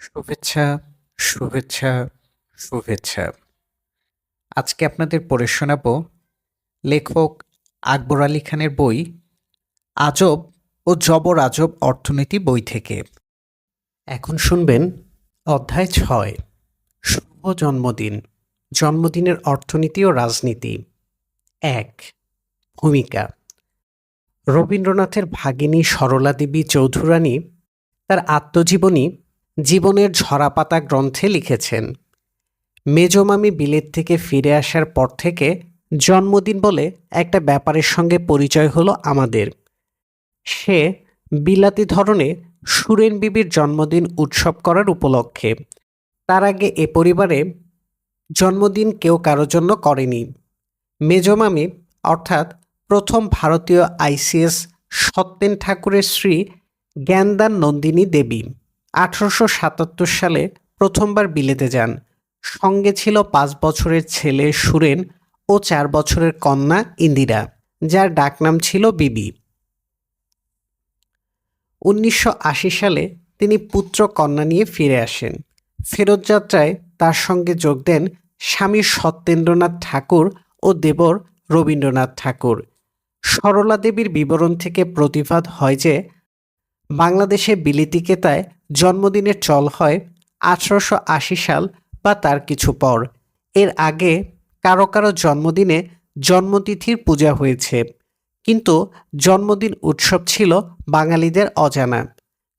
শুভেচ্ছা, শুভেচ্ছা, শুভেচ্ছা। আজকে আপনাদের পড়ে শোনাবো লেখক আকবর আলী খানের বই আজব ও জবর আজব অর্থনীতি বই থেকে। এখন শুনবেন অধ্যায় ৬, শুভ জন্মদিন, জন্মদিনের অর্থনীতি ও রাজনীতি। ১. ভূমিকা। রবীন্দ্রনাথের ভাগিনী সরলা দেবী চৌধুরানী তার আত্মজীবনী জীবনের ঝরাপাতা গ্রন্থে লিখেছেন, মেজমামি বিলেত থেকে ফিরে আসার পর থেকে জন্মদিন বলে একটা ব্যাপারের সঙ্গে পরিচয় হলো আমাদের। সে বিলাতি ধরনে সুরেন বিবির জন্মদিন উৎসব করার উপলক্ষে। তার আগে এ পরিবারে জন্মদিন কেউ কারো জন্য করেনি। মেজমামি অর্থাৎ প্রথম ভারতীয় আইসিএস সত্যেন ঠাকুরের স্ত্রী জ্ঞানদান নন্দিনী দেবী 1877 সালে প্রথমবার বিলেতে যান। সঙ্গে ছিল 5 বছরের ছেলে সুরেন ও 4 বছরের কন্যা ইন্দিরা, যার ডাকনাম ছিল বিবি। 1980 সালে তিনি পুত্র কন্যা নিয়ে ফিরে আসেন। ফেরত যাত্রায় তার সঙ্গে যোগ দেন স্বামী সত্যেন্দ্রনাথ ঠাকুর ও দেবর রবীন্দ্রনাথ ঠাকুর। সরলা দেবীর বিবরণ থেকে প্রতিবাদ হয় যে বাংলাদেশে বিলিতিকেতায় জন্মদিনের চল হয় 1880 সাল বা তার কিছু পর। এর আগে কারো কারো জন্মদিনে জন্মতিথির পূজা হয়েছে, কিন্তু জন্মদিন উৎসব ছিল বাঙালিদের অজানা।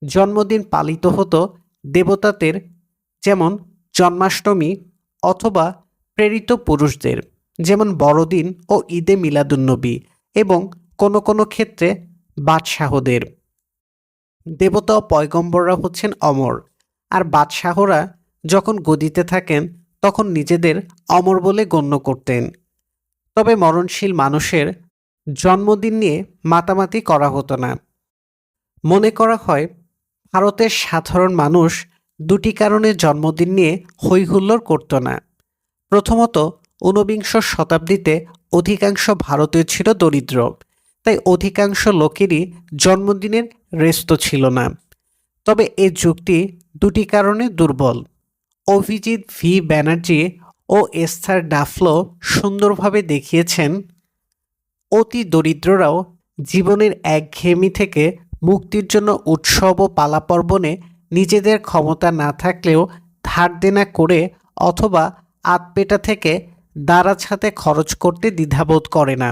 জন্মদিন পালিত হতো দেবতাদের, যেমন জন্মাষ্টমী, অথবা প্রেরিত পুরুষদের, যেমন বড়দিন ও ঈদে মিলাদুন্নবী, এবং কোনো কোনো ক্ষেত্রে বাদশাহদের। দেবতা ও পয়গম্বররা হচ্ছেন অমর, আর বাদশাহরা যখন গদিতে থাকেন তখন নিজেদের অমর বলে গণ্য করতেন। তবে মরণশীল মানুষের জন্মদিন নিয়ে মাতামাতি করা হতো না। মনে করা হয় ভারতের সাধারণ মানুষ দুটি কারণে জন্মদিন নিয়ে হইহুল্লোড় করত না। প্রথমত, ঊনবিংশ শতাব্দীতে অধিকাংশ ভারতীয় ছিল দরিদ্র, তাই অধিকাংশ লোকেরই জন্মদিনের রেস্ত ছিল না। তবে এ যুক্তি দুটি কারণে দুর্বল। অভিজিৎ ভি ব্যানার্জি ও এস্থার ডাফলো সুন্দরভাবে দেখিয়েছেন, অতি দরিদ্ররাও জীবনের একঘেয়েমি থেকে মুক্তির জন্য উৎসব ও পালাপর্বণে নিজেদের ক্ষমতা না থাকলেও ধার দেনা করে অথবা আতপেটা থেকে দারাজ হাতে খরচ করতে দ্বিধাবোধ করে না।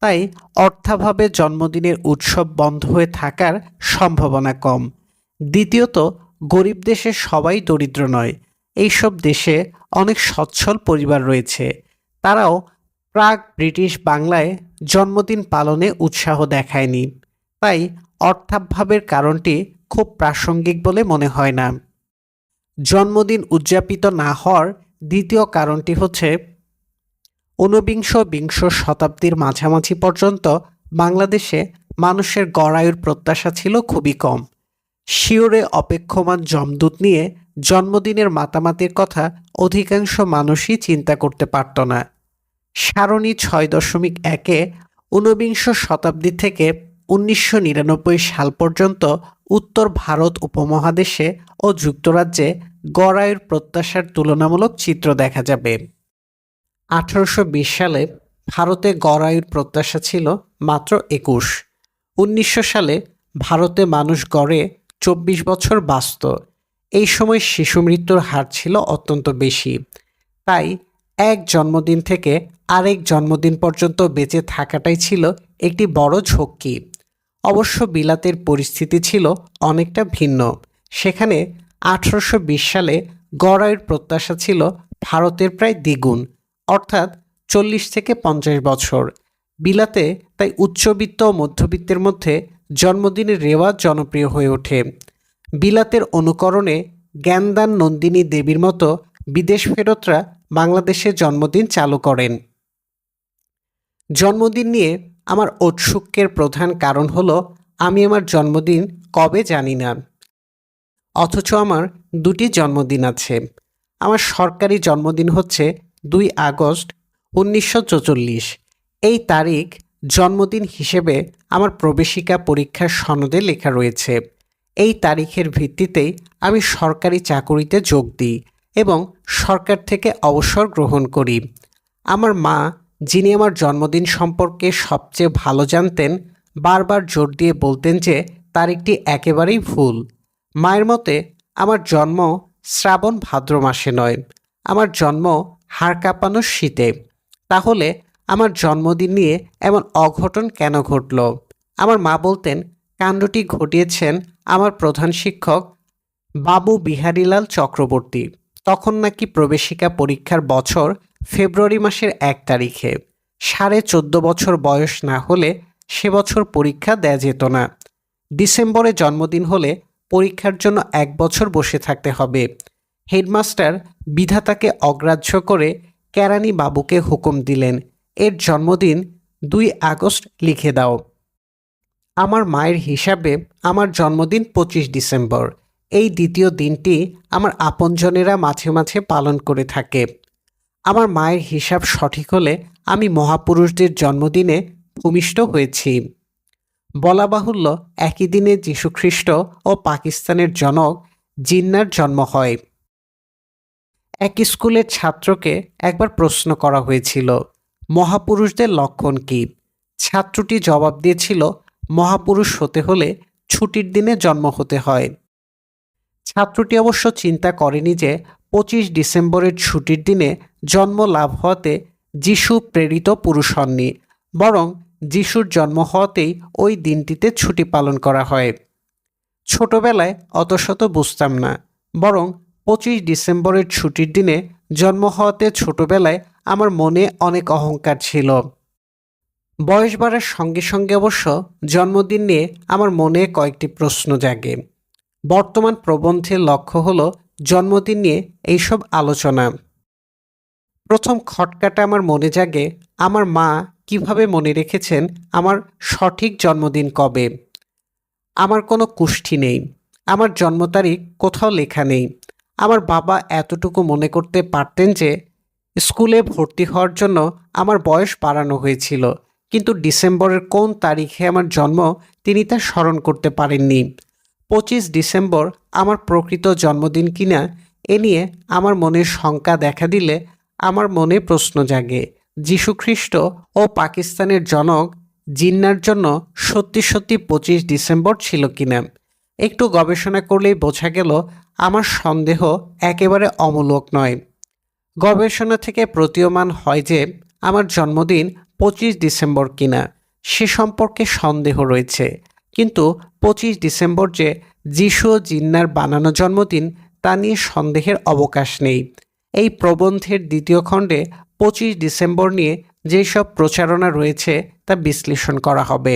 তাই অর্থাভাবে জন্মদিনের উৎসব বন্ধ হয়ে থাকার সম্ভাবনা কম। দ্বিতীয়ত, গরিব দেশে সবাই দরিদ্র নয়। এইসব দেশে অনেক সচ্ছল পরিবার রয়েছে, তারাও প্রাক ব্রিটিশ বাংলায় জন্মদিন পালনে উৎসাহ দেখায়নি। তাই অর্থাভাবের কারণটি খুব প্রাসঙ্গিক বলে মনে হয় না। জন্মদিন উদযাপিত না হওয়ার দ্বিতীয় কারণটি হচ্ছে, ঊনবিংশ বিংশ শতাব্দীর মাঝামাঝি পর্যন্ত বাংলাদেশে মানুষের গড় আয়ুর প্রত্যাশা ছিল খুবই কম। শিওরে অপেক্ষমান যমদূত নিয়ে জন্মদিনের মাতামাতির কথা অধিকাংশ মানুষই চিন্তা করতে পারত না। সারণী 6.1-এ ঊনবিংশ শতাব্দী থেকে 1999 সাল পর্যন্ত উত্তর ভারত উপমহাদেশে ও যুক্তরাজ্যে গড় আয়ুর প্রত্যাশার তুলনামূলক চিত্র দেখা যাবে। 1820 সালে ভারতে গড় আয়ুর প্রত্যাশা ছিল মাত্র 21। 1900 সালে ভারতে মানুষ গড়ে 24 বছর বাঁচত। এই সময় শিশু মৃত্যুর হার ছিল অত্যন্ত বেশি। তাই এক জন্মদিন থেকে আরেক জন্মদিন পর্যন্ত বেঁচে থাকাটাই ছিল একটি বড় ঝক্কি। অবশ্য বিলাতের পরিস্থিতি ছিল অনেকটা ভিন্ন। সেখানে 1820 সালে গড় আয়ুর প্রত্যাশা ছিল ভারতের প্রায় দ্বিগুণ, অর্থাৎ 40 থেকে 50 বছর। বিলাতে তাই উচ্চবিত্ত ও মধ্যবিত্তের মধ্যে জন্মদিনের রেওয়াজ জনপ্রিয় হয়ে ওঠে। বিলাতের অনুকরণে জ্ঞানদান নন্দিনী দেবীর মতো বিদেশ ফেরতরা বাংলাদেশে জন্মদিন চালু করেন। জন্মদিন নিয়ে আমার ঔৎসুক্যের প্রধান কারণ হলো আমি আমার জন্মদিন কবে জানি না, অথচ আমার দুটি জন্মদিন আছে। আমার সরকারি জন্মদিন হচ্ছে 2 আগস্ট 1944। এই তারিখ জন্মদিন হিসেবে আমার প্রবেশিকা পরীক্ষার সনদে লেখা রয়েছে। এই তারিখের ভিত্তিতেই আমি সরকারি চাকুরিতে যোগ দিই এবং সরকার থেকে অবসর গ্রহণ করি। আমার মা, যিনি আমার জন্মদিন সম্পর্কে সবচেয়ে ভালো জানতেন, বারবার জোর দিয়ে বলতেন যে তারিখটি একেবারেই ভুল। মায়ের মতে আমার জন্ম শ্রাবণ ভাদ্র মাসে নয়, আমার জন্ম হাড় কাঁপানো শীতে। তাহলে আমার জন্মদিন নিয়ে এমন অঘটন কেন ঘটল? আমার মা বলতেন, কাণ্ডটি ঘটিয়েছেন আমার প্রধান শিক্ষক বাবু বিহারীলাল চক্রবর্তী। তখন নাকি প্রবেশিকা পরীক্ষার বছর ফেব্রুয়ারি মাসের 1 তারিখে। 14.5 বছর বয়স না হলে সে বছর পরীক্ষা দেয়া যেত না। ডিসেম্বরে জন্মদিন হলে পরীক্ষার জন্য 1 বছর বসে থাকতে হবে। হেডমাস্টার বিধাতাকে অগ্রাহ্য করে কেরানি বাবুকে হুকুম দিলেন, এর জন্মদিন 2 আগস্ট লিখে দাও। আমার মায়ের হিসাবে আমার জন্মদিন 25 ডিসেম্বর। এই দ্বিতীয় দিনটি আমার আপনজনেরা মাঝে মাঝে পালন করে থাকে। আমার মায়ের হিসাব সঠিক হলে আমি মহাপুরুষদের জন্মদিনে ভূমিষ্ঠ হয়েছি। বলা বাহুল্য, একই দিনে যীশুখ্রিস্ট ও পাকিস্তানের জনক জিন্নার জন্ম হয়। এক স্কুলের ছাত্রকে একবার প্রশ্ন করা হয়েছিল, মহাপুরুষদের লক্ষণ কি? ছাত্রটি জবাব দিয়েছিল, মহাপুরুষ হতে হলে ছুটির দিনে জন্ম হতে হয়। ছাত্রটি অবশ্য চিন্তা করেনি যে 25 ডিসেম্বরের ছুটির দিনে জন্ম লাভ হওয়াতে যিশু প্রেরিত পুরুষ হননি, বরং যিশুর জন্ম হওয়াতেই ওই দিনটিতে ছুটি পালন করা হয়। ছোটবেলায় অত শত বুঝতাম না, বরং 25 ডিসেম্বরের ছুটির দিনে জন্ম হওয়াতে ছোটবেলায় আমার মনে অনেক অহংকার ছিল। বয়স বাড়ার সঙ্গে সঙ্গে অবশ্য জন্মদিন নিয়ে আমার মনে কয়েকটি প্রশ্ন জাগে। বর্তমান প্রবন্ধের লক্ষ্য হল জন্মদিন নিয়ে এইসব আলোচনা। প্রথম খটকাটা আমার মনে জাগে, আমার মা কিভাবে মনে রেখেছেন আমার সঠিক জন্মদিন কবে। আমার কোনো কুষ্ঠি নেই, আমার জন্ম তারিখ কোথাও লেখা নেই। আমার বাবা এতটুকু মনে করতে পারতেন যে স্কুলে ভর্তি হওয়ার জন্য আমার বয়স বাড়ানো হয়েছিল, কিন্তু ডিসেম্বরের কোন তারিখে আমার জন্ম তিনি তা স্মরণ করতে পারেননি। 25 ডিসেম্বর আমার প্রকৃত জন্মদিন কিনা এ নিয়ে আমার মনে শঙ্কা দেখা দিলে আমার মনে প্রশ্ন জাগে, যীশুখ্রিস্ট ও পাকিস্তানের জনক জিন্নার জন্য সত্যি সত্যি 25 ডিসেম্বর ছিল কিনা। একটু গবেষণা করলেই বোঝা গেল আমার সন্দেহ একেবারে অমূলক নয়। গবেষণা থেকে প্রতীয়মান হয় যে আমার জন্মদিন 25 ডিসেম্বর কিনা সে সম্পর্কে সন্দেহ রয়েছে, কিন্তু 25 ডিসেম্বর যে যিশু ও জিন্নার বানানো জন্মদিন তা নিয়ে সন্দেহের অবকাশ নেই। এই প্রবন্ধের দ্বিতীয় খণ্ডে 25 ডিসেম্বর নিয়ে যেসব প্রচারণা রয়েছে তা বিশ্লেষণ করা হবে।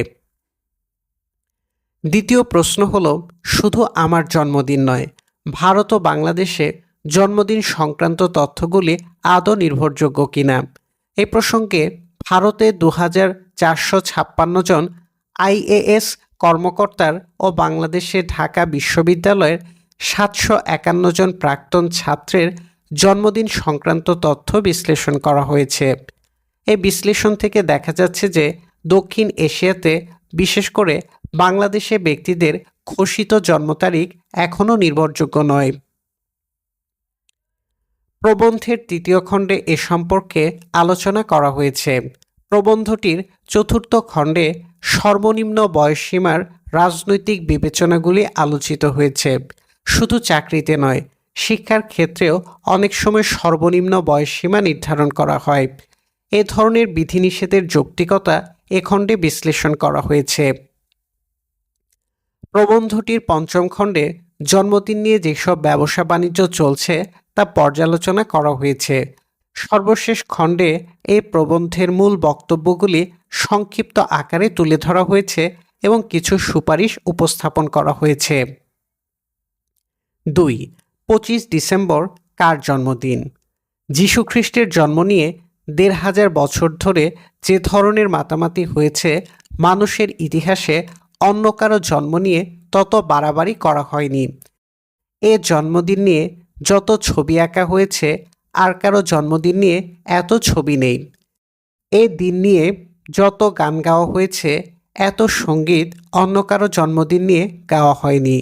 দ্বিতীয় প্রশ্ন হল, শুধু আমার জন্মদিন নয়, ভারত ও বাংলাদেশে জন্মদিন সংক্রান্ত তথ্যগুলি আদৌ নির্ভরযোগ্য কিনা। এই প্রসঙ্গে ভারতে 2456 জন IAS কর্মকর্তার ও বাংলাদেশে ঢাকা বিশ্ববিদ্যালয়ের 751 জন প্রাক্তন ছাত্রের জন্মদিন সংক্রান্ত তথ্য বিশ্লেষণ করা হয়েছে। এই বিশ্লেষণ থেকে দেখা যাচ্ছে যে দক্ষিণ এশিয়াতে, বিশেষ করে বাংলাদেশে ব্যক্তিদের ঘোষিত জন্ম তারিখ এখনও নির্ভরযোগ্য নয়। প্রবন্ধের তৃতীয় খণ্ডে এ সম্পর্কে আলোচনা করা হয়েছে। প্রবন্ধটির চতুর্থ খণ্ডে সর্বনিম্ন বয়সসীমার রাজনৈতিক বিবেচনাগুলি আলোচিত হয়েছে। শুধু চাকরিতে নয়, শিক্ষার ক্ষেত্রেও অনেক সময় সর্বনিম্ন বয়সসীমা নির্ধারণ করা হয়। এ ধরনের বিধিনিষেধের যৌক্তিকতা এ খণ্ডে বিশ্লেষণ করা হয়েছে। প্রবন্ধটির পঞ্চম খণ্ডে জন্মদিন নিয়ে যেসব ব্যবসা বাণিজ্য চলছে তা পর্যালোচনা করা হয়েছে। সর্বশেষ খণ্ডে এই প্রবন্ধের মূল বক্তব্যগুলি সংক্ষিপ্ত আকারে তুলে ধরা হয়েছে এবং কিছু সুপারিশ উপস্থাপন করা হয়েছে। 2. 25 ডিসেম্বর কার জন্মদিন? যীশুখ্রিস্টের জন্ম নিয়ে 1500 বছর ধরে যে ধরনের মাতামাতি হয়েছে, মানুষের ইতিহাসে অন্য কারো জন্ম নিয়ে তত বাড়াবাড়ি করা হয়নি। এ জন্মদিন নিয়ে যত ছবি আঁকা হয়েছে, আর কারো জন্মদিন নিয়ে এত ছবি নেই। এ দিন নিয়ে যত গান গাওয়া হয়েছে, এত সঙ্গীত অন্য কারো জন্মদিন নিয়ে গাওয়া হয়নি।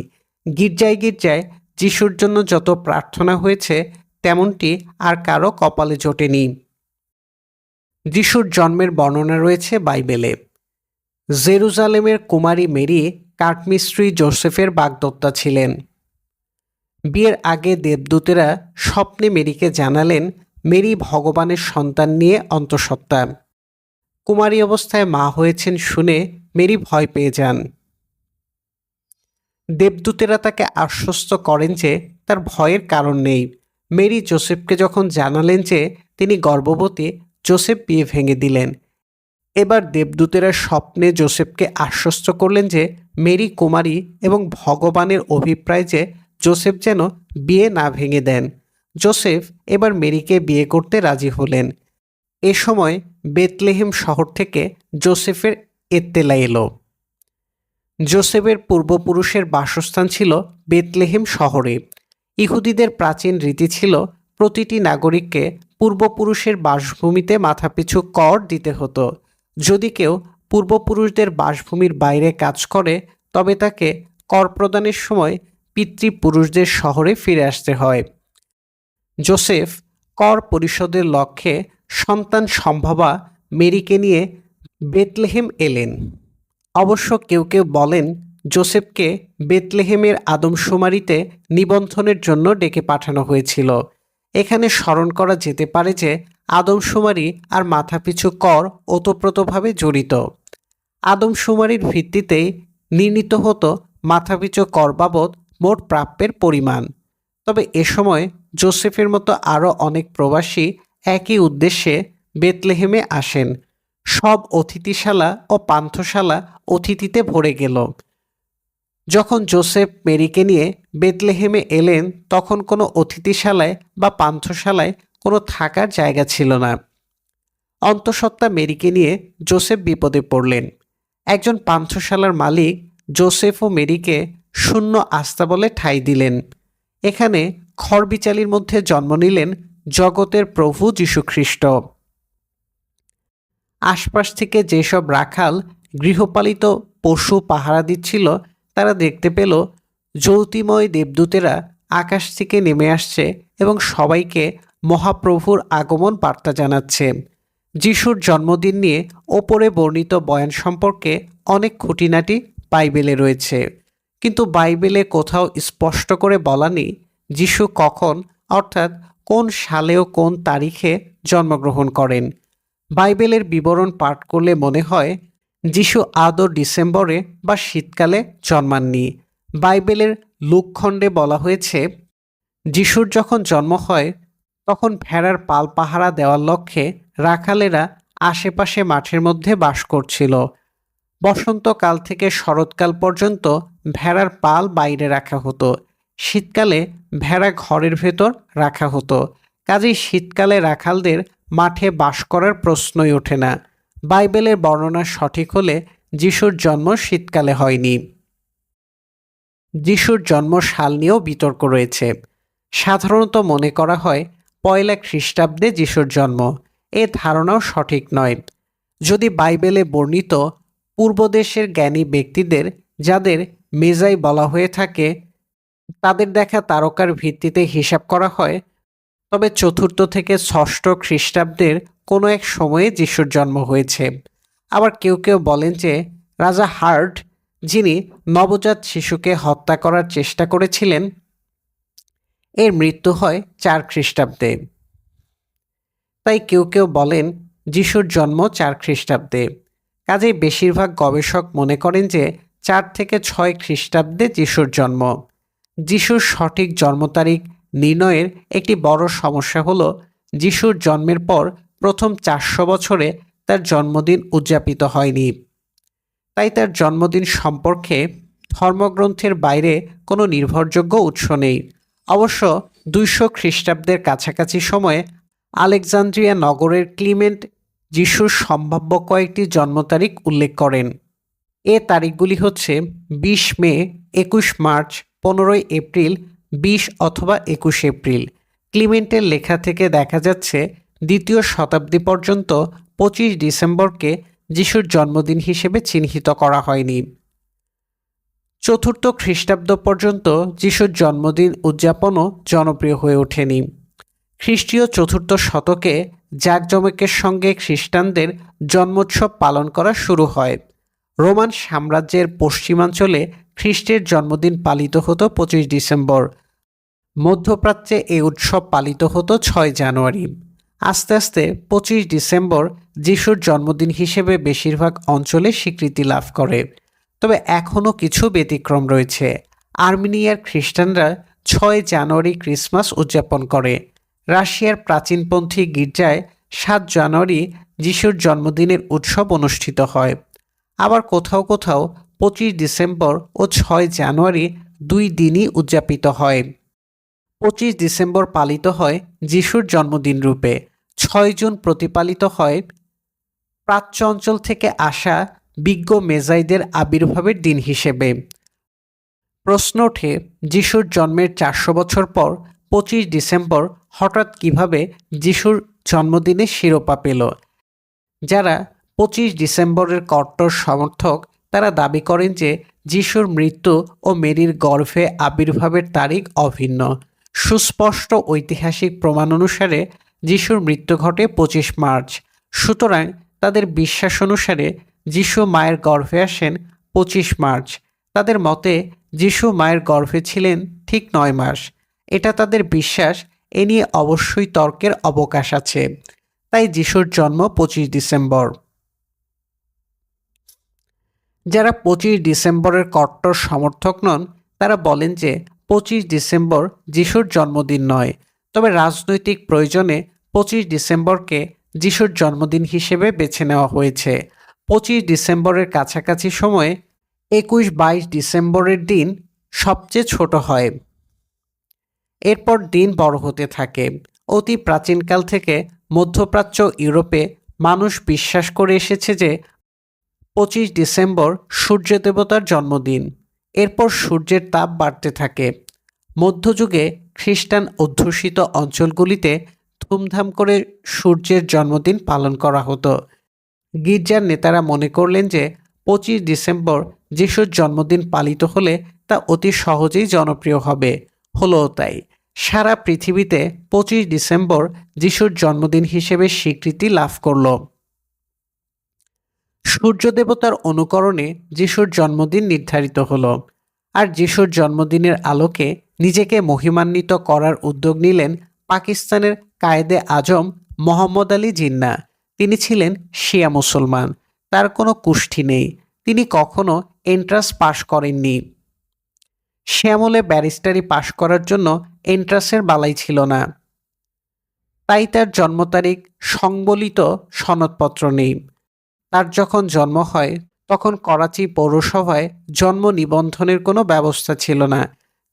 গির্জায় গির্জায় যিশুর জন্য যত প্রার্থনা হয়েছে তেমনটি আর কারো কপালে জোটেনি। যিশুর জন্মের বর্ণনা রয়েছে বাইবেলে। জেরুজালেমের কুমারী মেরি কাঠমিস্ত্রি জোসেফের বাগদত্তা ছিলেন। বিয়ের আগে দেবদূতেরা স্বপ্নে মেরিকে জানালেন মেরি ভগবানের সন্তান নিয়ে অন্তঃসত্ত্বা। কুমারী অবস্থায় মা হয়েছেন শুনে মেরি ভয় পেয়ে যান। দেবদূতেরা তাকে আশ্বস্ত করেন যে তার ভয়ের কারণ নেই। মেরি জোসেফকে যখন জানালেন যে তিনি গর্ভবতী, জোসেফ বিয়ে ভেঙে দিলেন। এবার দেবদূতেরা স্বপ্নে জোসেফকে আশ্বস্ত করলেন যে মেরি কুমারী এবং ভগবানের অভিপ্রায় যে জোসেফ যেন বিয়ে না ভেঙে দেন। জোসেফ এবার মেরিকে বিয়ে করতে রাজি হলেন। এ সময় বেতলেহেম শহর থেকে জোসেফের এত্তেলা এলো। জোসেফের পূর্বপুরুষের বাসস্থান ছিল বেতলেহেম শহরে। ইহুদিদের প্রাচীন রীতি ছিল প্রতিটি নাগরিককে পূর্বপুরুষের বাসভূমিতে মাথাপিছু কর দিতে হতো। যদি কেউ পূর্বপুরুষদের বাসভূমির বাইরে কাজ করে তবে তাকে কর প্রদানের সময় পিতৃপুরুষদের শহরে ফিরে আসতে হয়। জোসেফ কর পরিশোধের লক্ষ্যে সন্তান সম্ভবা মেরিকে নিয়ে বেতলেহেম এলেন। অবশ্য কেউ কেউ বলেন জোসেফকে বেতলেহেমের আদমশুমারিতে নিবন্ধনের জন্য ডেকে পাঠানো হয়েছিল। এখানে স্মরণ করা যেতে পারে যে আদমশুমারি আর মাথাপিছু কর ওতপ্রোতভাবে জড়িত। আদমশুমারির ভিত্তিতেই নির্ণীত হতো মাথাপিছু কর বাবদ মোট প্রাপ্যের পরিমাণ। তবে এ সময় জোসেফের মতো আরও অনেক প্রবাসী একই উদ্দেশ্যে বেতলেহেমে আসেন। সব অতিথিশালা ও পান্থশালা অতিথিতে ভরে গেল। যখন জোসেফ মেরিকে নিয়ে বেতলেহেমে এলেন তখন কোনো অতিথিশালায় বা পান্থশালায় কোনো থাকার জায়গা ছিল না। অন্তঃসত্ত্বা মেরিকে নিয়ে জোসেফ বিপদে পড়লেন। একজন পান্থশালার মালিক জোসেফ ও মেরিকে শূন্য আস্তাবলে ঠাঁই দিলেন। এখানে খড়বিচালির মধ্যে জন্ম নিলেন জগতের প্রভু যীশুখ্রিস্ট। আশপাশ থেকে যেসব রাখাল গৃহপালিত পশু পাহারা দিচ্ছিল তারা দেখতে পেল জ্যোতিময় দেবদূতেরা আকাশ থেকে নেমে আসছে এবং সবাইকে মহাপ্রভুর আগমন বার্তা জানাচ্ছে। যিশুর জন্মদিন নিয়ে ওপরে বর্ণিত বয়ান সম্পর্কে অনেক খুঁটিনাটি বাইবেলে রয়েছে, কিন্তু বাইবেলে কোথাও স্পষ্ট করে বলা নেই যিশু কখন অর্থাৎ কোন সালে ও কোন তারিখে জন্মগ্রহণ করেন। বাইবেলের বিবরণ পাঠ করলে মনে হয় যিশু আদৌ ডিসেম্বরে বা শীতকালে জন্মাননি। বাইবেলের লুকখণ্ডে বলা হয়েছে যিশুর যখন জন্ম হয় তখন ভেড়ার পাল পাহারা দেওয়ার লক্ষ্যে রাখালেরা আশেপাশে মাঠের মধ্যে বাস করছিল। বসন্তকাল থেকে শরৎকাল পর্যন্ত ভেড়ার পাল বাইরে রাখা হতো। শীতকালে ভেড়া ঘরের ভেতর রাখা হতো। কাজেই শীতকালে রাখালদের মাঠে বাস করার প্রশ্নই ওঠে না। বাইবেলের বর্ণনা সঠিক হলে যিশুর জন্ম শীতকালে হয়নি। যিশুর জন্ম সাল নিয়েও বিতর্ক রয়েছে। সাধারণত মনে করা হয় পয়লা খ্রিস্টাব্দে যিশুর জন্ম। এ ধারণাও সঠিক নয়। যদি বাইবেলে বর্ণিত পূর্বদেশের জ্ঞানী ব্যক্তিদের, যাদের মেজাই বলা হয়ে থাকে, তাদের দেখা তারকার ভিত্তিতে হিসাব করা হয় তবে চতুর্থ থেকে ষষ্ঠ খ্রিস্টাব্দের কোনো এক সময়ে যিশুর জন্ম হয়েছে। আবার কেউ কেউ বলেন যে রাজা হার্ট, যিনি নবজাত শিশুকে হত্যা করার চেষ্টা করেছিলেন, এর মৃত্যু হয় 4 খ্রিস্টাব্দে। তাই কেউ কেউ বলেন যিশুর জন্ম 4 খ্রিস্টাব্দে। কাজেই বেশিরভাগ গবেষক মনে করেন যে 4 থেকে 6 খ্রিস্টাব্দে যিশুর জন্ম। যিশুর সঠিক জন্ম তারিখ নির্ণয়ের একটি বড় সমস্যা হলো যিশুর জন্মের পর প্রথম 400 বছরে তার জন্মদিন উদযাপিত হয়নি। তাই তার জন্মদিন সম্পর্কে ধর্মগ্রন্থের বাইরে কোনো নির্ভরযোগ্য উৎস নেই। অবশ্য 200 খ্রিস্টাব্দের কাছাকাছি সময়ে আলেকজান্দ্রিয়া নগরের ক্লিমেন্ট যিশুর সম্ভাব্য কয়েকটি জন্ম তারিখ উল্লেখ করেন। এ তারিখগুলি হচ্ছে 20 মে, 21 মার্চ, 15 এপ্রিল, 20 অথবা 21 এপ্রিল। ক্লিমেন্টের লেখা থেকে দেখা যাচ্ছে 2য় শতাব্দী পর্যন্ত 25 ডিসেম্বরকে যিশুর জন্মদিন হিসেবে চিহ্নিত করা হয়নি। চতুর্থ খ্রিস্টাব্দ পর্যন্ত যিশুর জন্মদিন উদযাপনও জনপ্রিয় হয়ে ওঠেনি। খ্রিস্টীয় চতুর্থ শতকে জাঁকজমকের সঙ্গে খ্রিস্টানদের জন্মোৎসব পালন করা শুরু হয়। রোমান সাম্রাজ্যের পশ্চিমাঞ্চলে খ্রিস্টের জন্মদিন পালিত হতো 25 ডিসেম্বর। মধ্যপ্রাচ্যে এই উৎসব পালিত হতো 6 জানুয়ারি। আস্তে আস্তে 25 ডিসেম্বর যিশুর জন্মদিন হিসেবে বেশিরভাগ অঞ্চলে স্বীকৃতি লাভ করে। তবে এখনও কিছু ব্যতিক্রম রয়েছে। আর্মেনিয়ার খ্রিস্টানরা 6 জানুয়ারি ক্রিসমাস উদযাপন করে। রাশিয়ার প্রাচীনপন্থী গির্জায় 7 জানুয়ারি যিশুর জন্মদিনের উৎসব অনুষ্ঠিত হয়। আবার কোথাও কোথাও 25 ডিসেম্বর ও 6 জানুয়ারি 2 দিনই উদযাপিত হয়। 25 ডিসেম্বর পালিত হয় যিশুর জন্মদিন রূপে। 6 জুন প্রতিপালিত হয় প্রাচ্য অঞ্চল থেকে আসা বিজ্ঞ মেজাইদের আবির্ভাবের দিন হিসেবে। প্রশ্ন ওঠে, যিশুর জন্মের 400 বছর পর 25 ডিসেম্বর হঠাৎ কিভাবে যিশুর জন্মদিনের শিরোপা পেল? যারা 25 ডিসেম্বরের কট্টর সমর্থক তারা দাবি করেন যে যিশুর মৃত্যু ও মেরির গর্ভে আবির্ভাবের তারিখ অভিন্ন। সুস্পষ্ট ঐতিহাসিক প্রমাণ অনুসারে যিশুর মৃত্যু ঘটে 25 মার্চ। সুতরাং তাদের বিশ্বাস অনুসারে যিশু মায়ের গর্ভে আসেন 25 মার্চ। তাদের মতে যিশু মায়ের গর্ভে ছিলেন ঠিক 9 মাস। এটা তাদের বিশ্বাস। এ নিয়ে অবশ্যই তর্কের অবকাশ আছে। তাই যিশুর জন্ম 25 ডিসেম্বর। যারা 25 ডিসেম্বরের কট্টর সমর্থক নন তারা বলেন যে 25 ডিসেম্বর যিশুর জন্মদিন নয়, তবে রাজনৈতিক প্রয়োজনে 25 ডিসেম্বরকে যিশুর জন্মদিন হিসেবে বেছে নেওয়া হয়েছে। 25 ডিসেম্বরের কাছাকাছি সময়ে 21-22 ডিসেম্বরের দিন সবচেয়ে ছোট হয়। এরপর দিন বড় হতে থাকে। অতি প্রাচীনকাল থেকে মধ্যপ্রাচ্য ইউরোপে মানুষ বিশ্বাস করে এসেছে যে 25 ডিসেম্বর সূর্য দেবতার জন্মদিন। এরপর সূর্যের তাপ বাড়তে থাকে। মধ্যযুগে খ্রিস্টান অধ্যুষিত অঞ্চলগুলিতে ধুমধাম করে সূর্যের জন্মদিন পালন করা হতো। গির্জার নেতারা মনে করলেন যে 25 ডিসেম্বর যিশুর জন্মদিন পালিত হলে তা অতি সহজেই জনপ্রিয় হবে। হলো তাই। সারা পৃথিবীতে 25 ডিসেম্বর যিশুর জন্মদিন হিসেবে স্বীকৃতি লাভ করল। সূর্য দেবতার অনুকরণে যিশুর জন্মদিন নির্ধারিত হলো। আর যিশুর জন্মদিনের আলোকে নিজেকে মহিমান্বিত করার উদ্যোগ নিলেন পাকিস্তানের কায়েদে আজম মোহাম্মদ আলী জিন্নাহ। তিনি ছিলেন শিয়া মুসলমান। তার কোনো কুষ্ঠি নেই। তিনি কখনো এন্ট্রান্স পাশ করেননি। সে আমলে ব্যারিস্টারি পাশ করার জন্য এন্ট্রান্সের বালাই ছিল না। তাই তার জন্ম তারিখ সংবলিত সনদপত্র নেই। তার যখন জন্ম হয় তখন করাচি পৌরসভায় জন্ম নিবন্ধনের কোনো ব্যবস্থা ছিল না।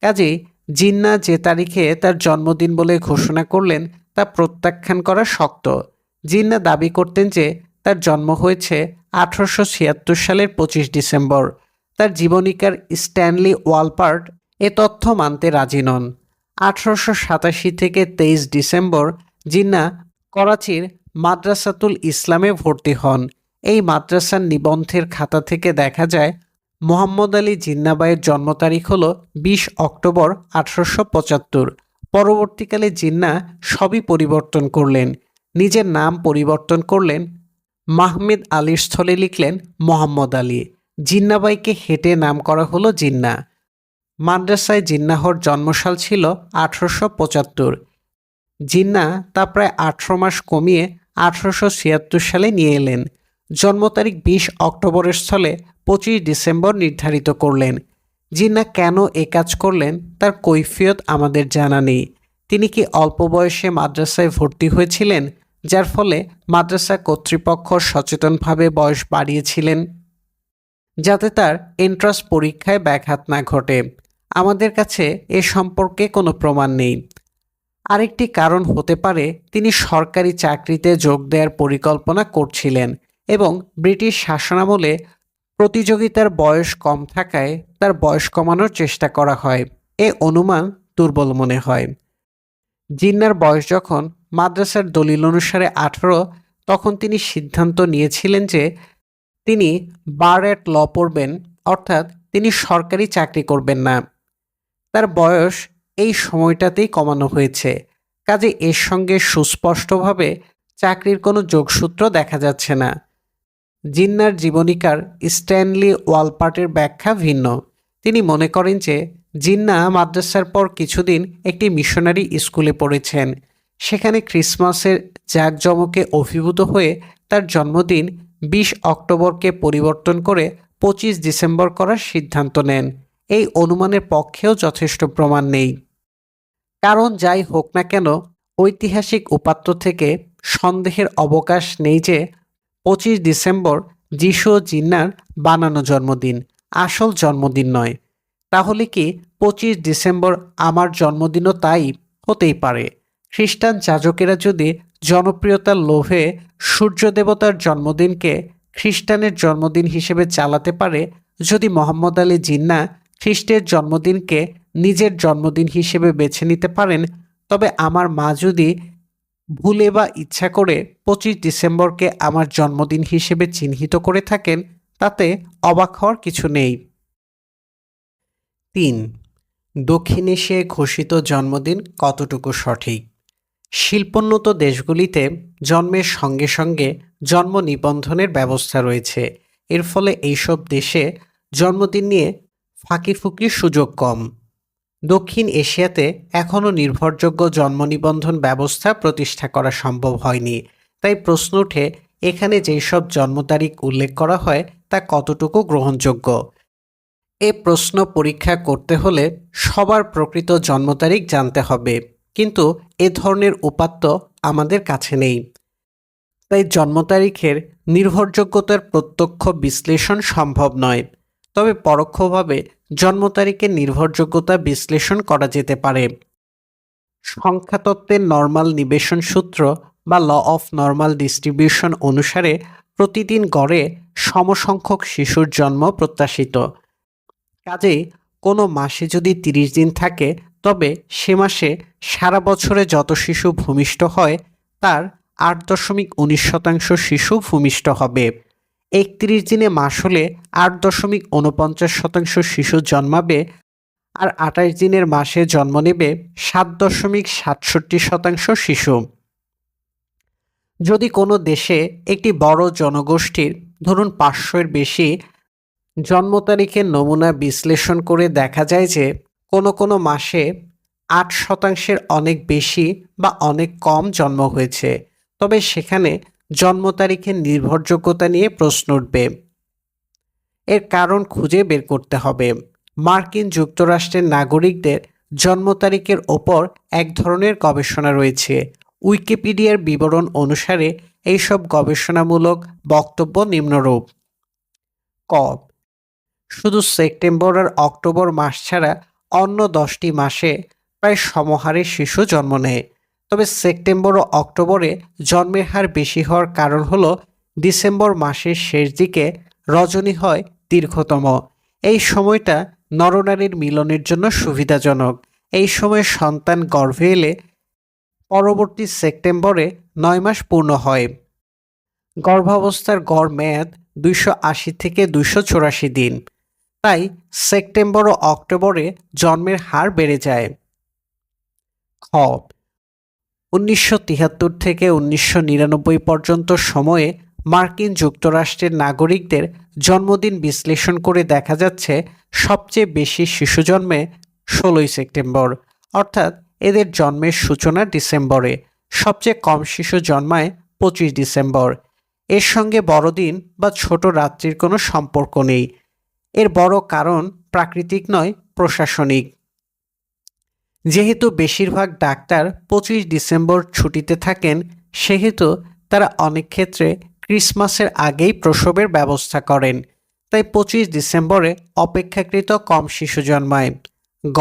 কাজেই জিন্নাহ যে তারিখে তার জন্মদিন বলে ঘোষণা করলেন তা প্রত্যাখ্যান করা শক্ত। জিন্নাহ দাবি করতেন যে তার জন্ম হয়েছে 1876 সালের 25 ডিসেম্বর। তার জীবনীকার স্ট্যানলি ওয়ালপার্ট এ তথ্য মানতে রাজি নন। 1887 থেকে 23 ডিসেম্বর জিন্নাহ করাচির মাদ্রাসাতুল ইসলামে ভর্তি হন। এই মাদ্রাসার নিবন্ধের খাতা থেকে দেখা যায় মোহাম্মদ আলী জিন্নাহ ভাইয়ের জন্ম তারিখ হল 20 অক্টোবর 1875। পরবর্তীকালে জিন্নাহ সবই পরিবর্তন করলেন। নিজের নাম পরিবর্তন করলেন। মাহমেদ আলীর স্থলে লিখলেন মোহাম্মদ আলী। জিন্নাহ ভাইকে হেঁটে নাম করা হলো জিন্নাহ। মাদ্রাসায় জিন্নাহর জন্মসাল ছিল 1875। জিন্নাহ তা প্রায় 18 মাস কমিয়ে 1876 সালে নিয়ে এলেন। জন্ম তারিখ 20 অক্টোবরের স্থলে 25 ডিসেম্বর নির্ধারিত করলেন। জিন্নাহ কেন এ কাজ করলেন তার কৈফিয়ত আমাদের জানা নেই। তিনি কি অল্প বয়সে মাদ্রাসায় ভর্তি হয়েছিলেন, যার ফলে মাদ্রাসা কর্তৃপক্ষ সচেতনভাবে বয়স বাড়িয়েছিলেন যাতে তার এন্ট্রান্স পরীক্ষায় ব্যাঘাত না ঘটে? আমাদের কাছে এ সম্পর্কে কোনো প্রমাণ নেই। আরেকটি কারণ হতে পারে তিনি সরকারি চাকরিতে যোগ দেওয়ার পরিকল্পনা করছিলেন এবং ব্রিটিশ শাসনামলে প্রতিযোগিতার বয়স কম থাকায় তার বয়স কমানোর চেষ্টা করা হয়। এ অনুমান দুর্বল মনে হয়। জিন্নাহর বয়স যখন মাদ্রাসার দলিল অনুসারে 18, তখন তিনি সিদ্ধান্ত নিয়েছিলেন যে তিনি বার অ্যাট ল পড়বেন, অর্থাৎ তিনি সরকারি চাকরি করবেন না। তার বয়স এই সময়টাতেই কমানো হয়েছে, কাজে এর সঙ্গে সুস্পষ্টভাবে চাকরির কোনো যোগসূত্র দেখা যাচ্ছে না। জিন্নার জীবনীকার স্ট্যানলি ওয়ালপার্টের ব্যাখ্যা ভিন্ন। তিনি মনে করেন যে জিন্না মাদ্রাসার পর কিছুদিন একটি মিশনারি স্কুলে পড়েছেন। সেখানে ক্রিসমাসের জাঁকজমকে অভিভূত হয়ে তার জন্মদিন 20 অক্টোবরকে পরিবর্তন করে 25 ডিসেম্বর করার সিদ্ধান্ত নেন। এই অনুমানের পক্ষেও যথেষ্ট প্রমাণ নেই। কারণ যাই হোক না কেন, ঐতিহাসিক উপাত্ত থেকে সন্দেহের অবকাশ নেই যে 25 ডিসেম্বর যিশু ও জিন্নার বানানো জন্মদিন, আসল জন্মদিন নয়। তাহলে কি 25 ডিসেম্বর আমার জন্মদিনও তাই হতেই পারে? খ্রিস্টান যাজকেরা যদি জনপ্রিয়তার লোভে সূর্য দেবতার জন্মদিনকে খ্রিস্টানের জন্মদিন হিসেবে চালাতে পারে, যদি মোহাম্মদ আলী জিন্না খ্রিস্টের জন্মদিনকে নিজের জন্মদিন হিসেবে বেছে নিতে পারেন, তবে আমার মা যদি ভুলে বা ইচ্ছা করে 25 ডিসেম্বরকে আমার জন্মদিন হিসেবে চিহ্নিত করে থাকেন, তাতে অবাক হওয়ার কিছু নেই। 3. দক্ষিণ এশিয়ায় ঘোষিত জন্মদিন কতটুকু সঠিক? শিল্পোন্নত দেশগুলিতে জন্মের সঙ্গে সঙ্গে জন্ম নিবন্ধনের ব্যবস্থা রয়েছে। এর ফলে এইসব দেশে জন্মদিন নিয়ে ফাঁকিফুঁকির সুযোগ কম। দক্ষিণ এশিয়াতে এখনও নির্ভরযোগ্য জন্ম নিবন্ধন ব্যবস্থা প্রতিষ্ঠা করা সম্ভব হয়নি। তাই প্রশ্ন ওঠে, এখানে যেই সব জন্ম তারিখ উল্লেখ করা হয় তা কতটুকু গ্রহণযোগ্য? এ প্রশ্ন পরীক্ষা করতে হলে সবার প্রকৃত জন্ম তারিখ জানতে হবে, কিন্তু এ ধরনের উপাত্ত আমাদের কাছে নেই। তাই জন্ম তারিখের নির্ভরযোগ্যতার প্রত্যক্ষ বিশ্লেষণ সম্ভব নয়। তবে পরোক্ষভাবে জন্ম তারিখের নির্ভরযোগ্যতা বিশ্লেষণ করা যেতে পারে। সংখ্যাতত্ত্বের নরমাল নিবেশন সূত্র বা ল অফ নরমাল ডিস্ট্রিবিউশন অনুসারে প্রতিদিন গড়ে সমসংখ্যক শিশুর জন্ম প্রত্যাশিত। কাজেই কোনো মাসে যদি 30 দিন থাকে, তবে সে মাসে সারা বছরে যত শিশু ভূমিষ্ঠ হয় তার 8.19% শিশু ভূমিষ্ঠ হবে। 31 দিনে মাস হলে 8.49% শিশু জন্মাবে, আর 28 দিনের মাসে জন্ম নেবে 7.67% শিশু। যদি কোনো দেশে একটি বড় জনগোষ্ঠীর, ধরুন 500-এর বেশি জন্ম তারিখের নমুনা বিশ্লেষণ করে দেখা যায় যে কোনো কোনো মাসে 8% অনেক বেশি বা অনেক কম জন্ম হয়েছে, তবে সেখানে জন্ম তারিখের নির্ভরযোগ্যতা নিয়ে প্রশ্ন উঠবে। এর কারণ খুঁজে বের করতে হবে। মার্কিন যুক্তরাষ্ট্রের নাগরিকদের জন্ম তারিখের ওপর এক ধরনের গবেষণা রয়েছে। উইকিপিডিয়ার বিবরণ অনুসারে এইসব গবেষণামূলক বক্তব্য নিম্নরূপ: ক, শুধু সেপ্টেম্বর আর অক্টোবর মাস ছাড়া অন্য 10টি মাসে প্রায় সমহারে শিশু জন্ম নেয়। তবে সেপ্টেম্বর ও অক্টোবরে জন্মের হার বেশি হওয়ার কারণ হলো ডিসেম্বর মাসের শেষ দিকে রজনী হয় দীর্ঘতম। এই সময়টা নরনারীর মিলনের জন্য সুবিধাজনক। এই সময় সন্তান গর্ভে এলে পরবর্তী সেপ্টেম্বরে 9 মাস পূর্ণ হয়। গর্ভাবস্থার গড় মেয়াদ 280 থেকে 284 দিন। তাই সেপ্টেম্বর ও অক্টোবরে জন্মের হার বেড়ে যায়। খ, 1973 থেকে 1999 পর্যন্ত সময়ে মার্কিন যুক্তরাষ্ট্রের নাগরিকদের জন্মদিন বিশ্লেষণ করে দেখা যাচ্ছে সবচেয়ে বেশি শিশু জন্মে 16ই সেপ্টেম্বর, অর্থাৎ এদের জন্মের সূচনা ডিসেম্বরে। সবচেয়ে কম শিশু জন্মায় 25 ডিসেম্বর। এর সঙ্গে বড়দিন বা ছোট রাত্রির কোনো সম্পর্ক নেই। এর বড় কারণ প্রাকৃতিক নয়, প্রশাসনিক। যেহেতু বেশিরভাগ ডাক্তার 25 ডিসেম্বর ছুটিতে থাকেন, সেহেতু তারা অনেক ক্ষেত্রে ক্রিসমাসের আগেই প্রসবের ব্যবস্থা করেন। তাই 25 ডিসেম্বরে অপেক্ষাকৃত কম শিশু জন্মায়। গ,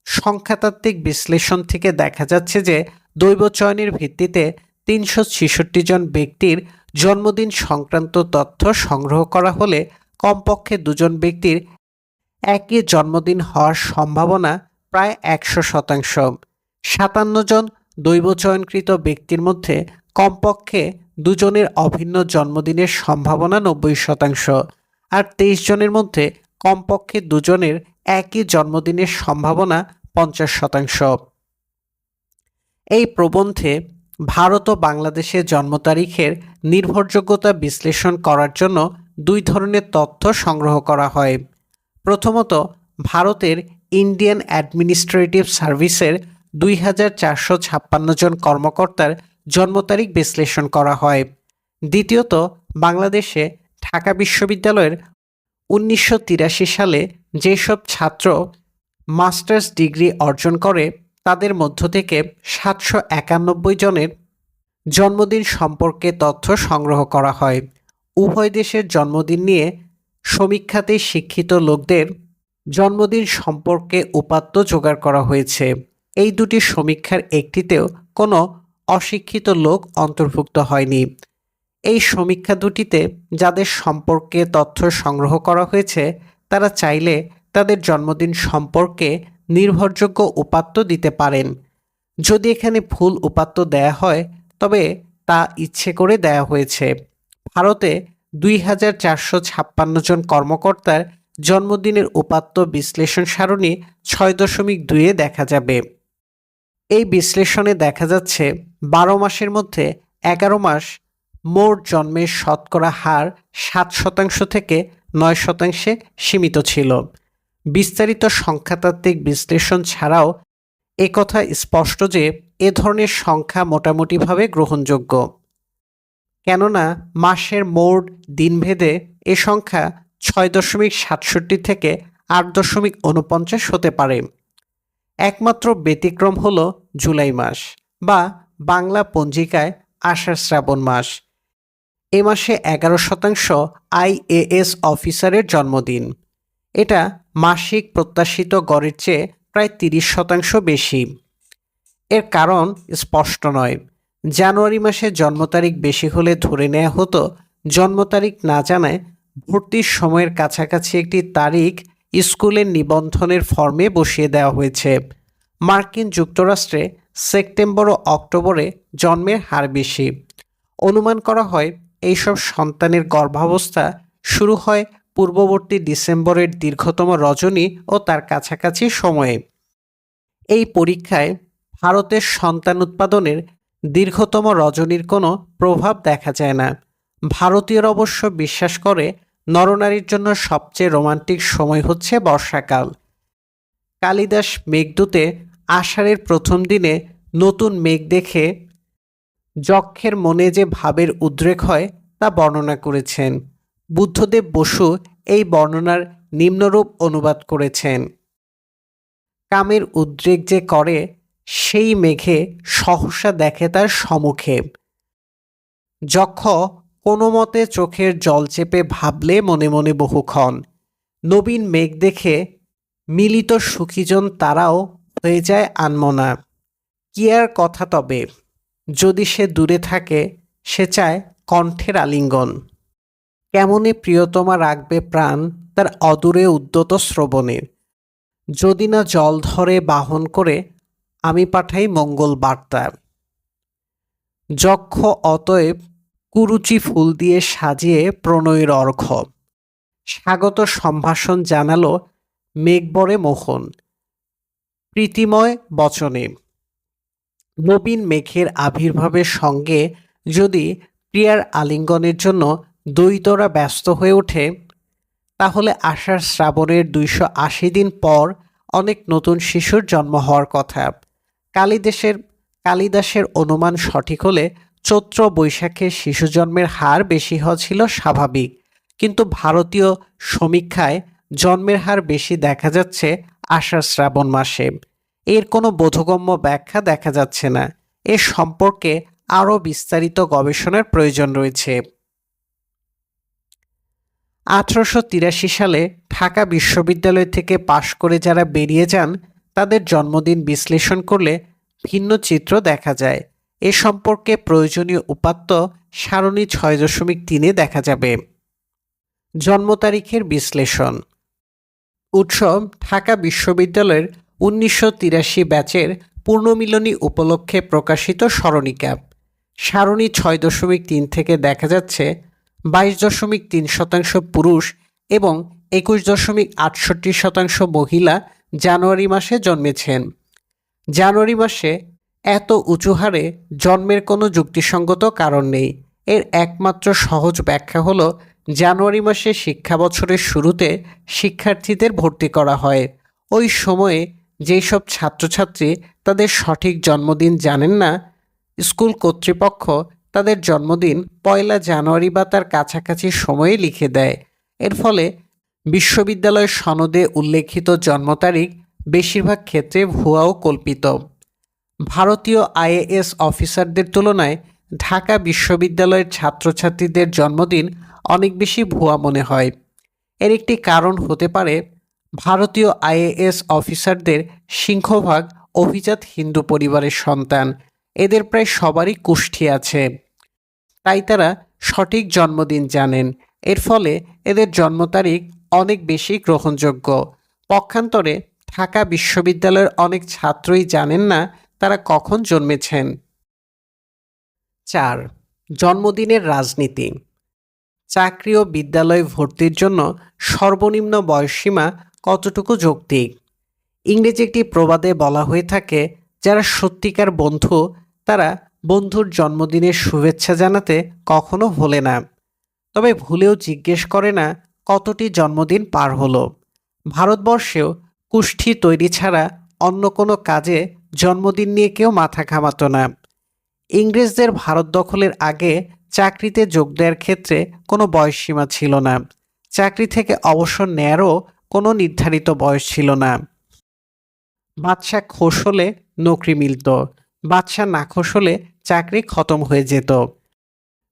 সংখ্যাতাত্ত্বিক বিশ্লেষণ থেকে দেখা যাচ্ছে যে দৈব চয়নের ভিত্তিতে 366 জন ব্যক্তির জন্মদিন সংক্রান্ত তথ্য সংগ্রহ করা হলে কমপক্ষে 2 জন ব্যক্তির একই জন্মদিন হওয়ার সম্ভাবনা প্রায় 100%। 57 জন দৈব চয়নকৃত ব্যক্তির মধ্যে কমপক্ষে 2 জনের অভিন্ন জন্মদিনের সম্ভাবনা 90%, আর 23 জনের মধ্যে কমপক্ষে দুজনের একই জন্মদিনের সম্ভাবনা 50%। এই প্রবন্ধে ভারত ও বাংলাদেশের জন্ম তারিখের নির্ভরযোগ্যতা বিশ্লেষণ করার জন্য দুই ধরনের তথ্য সংগ্রহ করা হয়। প্রথমত, ভারতের ইন্ডিয়ান অ্যাডমিনিস্ট্রেটিভ সার্ভিসের 2456 জন কর্মকর্তার জন্ম তারিখ বিশ্লেষণ করা হয়। দ্বিতীয়ত, বাংলাদেশে ঢাকা বিশ্ববিদ্যালয়ের 1983 সালে যেসব ছাত্র মাস্টার্স ডিগ্রি অর্জন করে তাদের মধ্য থেকে 791 জনের জন্মদিন সম্পর্কে তথ্য সংগ্রহ করা হয়। উভয় দেশের জন্মদিন নিয়ে সমীক্ষাতে শিক্ষিত লোকদের জন্মদিন সম্পর্কে উপাত্ত জোগাড় করা হয়েছে। এই দুটি সমীক্ষার একটিতেও কোনো অশিক্ষিত লোক অন্তর্ভুক্ত হয়নি। এই সমীক্ষা দুটিতে যাদের সম্পর্কে তথ্য সংগ্রহ করা হয়েছে তারা চাইলে তাদের জন্মদিন সম্পর্কে নির্ভরযোগ্য উপাত্ত দিতে পারেন। যদি এখানে ভুল উপাত্ত দেয়া হয় তবে তা ইচ্ছে করে দেয়া হয়েছে। ভারতে 2456 জন কর্মকর্তার জন্মদিনের উপাত্ত বিশ্লেষণ সারণী 6.2-এ দেখা যাবে। এই বিশ্লেষণে দেখা যাচ্ছে 12 মাসের মধ্যে 11 মাস মোট জন্মের শতকরা হার 7% থেকে 9%-এ সীমিত ছিল। বিস্তারিত সংখ্যাতাত্ত্বিক বিশ্লেষণ ছাড়াও একথা স্পষ্ট যে এ ধরনের সংখ্যা মোটামুটিভাবে গ্রহণযোগ্য, কেননা মাসের মোট দিনভেদে এ সংখ্যা 6.67 থেকে 8.49 হতে পারে। একমাত্র ব্যতিক্রম হল জুলাই মাস বা বাংলা পঞ্জিকায় আষাঢ় শ্রাবণ মাস। এ মাসে 11% IAS অফিসারের জন্মদিন। এটা মাসিক প্রত্যাশিত গড়ের চেয়ে প্রায় 30% বেশি। এর কারণ স্পষ্ট নয়। জানুয়ারি মাসে জন্ম তারিখ বেশি হলে ধরে নেওয়া হতো জন্ম তারিখ না জানায় ভর্তির সময়ের কাছাকাছি একটি তারিখ স্কুলের নিবন্ধনের ফর্মে বসিয়ে দেওয়া হয়েছে। মার্কিন যুক্তরাষ্ট্রে সেপ্টেম্বর ও অক্টোবরে জন্মের হার বেশি। অনুমান করা হয় এইসব সন্তানের গর্ভাবস্থা শুরু হয় পূর্ববর্তী ডিসেম্বরের দীর্ঘতম রজনী ও তার কাছাকাছি সময়ে। এই পরীক্ষায় ভারতের সন্তান উৎপাদনের দীর্ঘতম রজনীর কোনো প্রভাব দেখা যায় না। ভারতীয়রা অবশ্য বিশ্বাস করে নরনারীর জন্য সবচেয়ে রোমান্টিক সময় হচ্ছে বর্ষাকাল। কালিদাস মেঘদূতে আষাঢ়ের প্রথম দিনে নতুন মেঘ দেখে যক্ষের মনে যে ভাবের উদ্রেক হয় তা বর্ণনা করেছেন। বুদ্ধদেব বসু এই বর্ণনার নিম্নরূপ অনুবাদ করেছেন: কামের উদ্রেক যে করে সেই মেঘে সহসা দেখে তার সম্মুখে। যক্ষ কোনো মতে চোখের জল চেপে ভাবলে মনে মনে বহুক্ষণ। নবীন মেঘ দেখে মিলিত সুখীজন তারাও হয়ে যায় আনমনা। কি আর কথা তবে, যদি সে দূরে থাকে সে চায় কণ্ঠের আলিঙ্গন। কেমনে প্রিয়তমা রাখবে প্রাণ তার অদূরে উদ্যত শ্রবণে। যদি না জল ধরে বাহন করে আমি পাঠাই মঙ্গল বার্তা। যক্ষ অতএব কুরুচি ফুল দিয়ে সাজিয়ে প্রণয়ের অর্ঘ্য। স্বাগত সম্ভাষণ জানালো মেঘবরে মোহন প্রীতিময় বচনে। নবীন মেঘের আবির্ভাবের সঙ্গে যদি প্রিয়ার আলিঙ্গনের জন্য দ্বৈতরা ব্যস্ত হয়ে ওঠে তাহলে আষাঢ় শ্রাবণের 280 দিন পর অনেক নতুন শিশুর জন্ম হওয়ার কথা। কালিদাসের অনুমান সঠিক হলে চৈত্র বৈশাখে শিশু জন্মের হার বেশি হওয়া ছিল স্বাভাবিক, কিন্তু ভারতীয় সমীক্ষায় জন্মের হার বেশি দেখা যাচ্ছে আষাঢ় শ্রাবণ মাসে। এর কোনো বোধগম্য ব্যাখ্যা দেখা যাচ্ছে না। এ সম্পর্কে আরও বিস্তারিত গবেষণার প্রয়োজন রয়েছে। 1883 সালে ঢাকা বিশ্ববিদ্যালয় থেকে পাশ করে যারা বেরিয়ে যান তাদের জন্মদিন বিশ্লেষণ করলে ভিন্ন চিত্র দেখা যায়। এ সম্পর্কে প্রয়োজনীয় উপাত্ত সারণী 6.3-এ দেখা যাবে। জন্ম তারিখের বিশ্লেষণ। উৎস: ঢাকা বিশ্ববিদ্যালয়ের 1983 ব্যাচের পূর্ণমিলনী উপলক্ষে প্রকাশিত স্মরণিকা। সারণী 6.3 থেকে দেখা যাচ্ছে 22.3% পুরুষ এবং 21.68% মহিলা জানুয়ারি মাসে জন্মেছেন। জানুয়ারি মাসে এত উঁচু হারে জন্মের কোনো যুক্তিসঙ্গত কারণ নেই। এর একমাত্র সহজ ব্যাখ্যা হলো জানুয়ারি মাসে শিক্ষা বছরের শুরুতে শিক্ষার্থীদের ভর্তি করা হয়। ওই সময়ে যেই সব ছাত্রছাত্রী তাদের সঠিক জন্মদিন জানেন না, স্কুল কর্তৃপক্ষ তাদের জন্মদিন 1 জানুয়ারি বা তার কাছাকাছি সময়ে লিখে দেয়। এর ফলে বিশ্ববিদ্যালয়ের সনদে উল্লেখিত জন্ম তারিখ বেশিরভাগ ক্ষেত্রে ভুয়া ও কল্পিত। ভারতীয় আইএএস অফিসারদের তুলনায় ঢাকা বিশ্ববিদ্যালয়ের ছাত্রছাত্রীদের জন্মদিন অনেক বেশি ভুয়া মনে হয়। এর একটি কারণ হতে পারে ভারতীয় আইএএস অফিসারদের সিংহভাগ অভিজাত হিন্দু পরিবারের সন্তান। এদের প্রায় সবারই কুষ্ঠি আছে, তাই তারা সঠিক জন্মদিন জানেন। এর ফলে এদের জন্ম তারিখ অনেক বেশি গ্রহণযোগ্য। পক্ষান্তরে ঢাকা বিশ্ববিদ্যালয়ের অনেক ছাত্রই জানেন না তারা কখন জন্মেছেন। 4. জন্মদিনের রাজনীতি। চাকরি ও বিদ্যালয়ে ভর্তির জন্য সর্বনিম্ন বয়সসীমা কতটুকু যৌক্তিক? ইংরেজি একটি প্রবাদে বলা হয়ে থাকে, যারা সত্যিকার বন্ধু তারা বন্ধুর জন্মদিনের শুভেচ্ছা জানাতে কখনো ভোলে না, তবে ভুলেও জিজ্ঞেস করে না কতটি জন্মদিন পার হলো। ভারতবর্ষেও কুষ্ঠি তৈরি ছাড়া অন্য কোনো কাজে জন্মদিন নিয়ে কেউ মাথা ঘামাতো না। ইংরেজদের ভারত দখলের আগে চাকরিতে যোগ দেওয়ার ক্ষেত্রে কোনো বয়সসীমা ছিল না। চাকরি থেকে অবসর নেয়ারও কোনো নির্ধারিত বয়স ছিল না। বাদশা খোশ হলে নকরি মিলত, বাদশা নাখোশ হলে চাকরি খতম হয়ে যেত।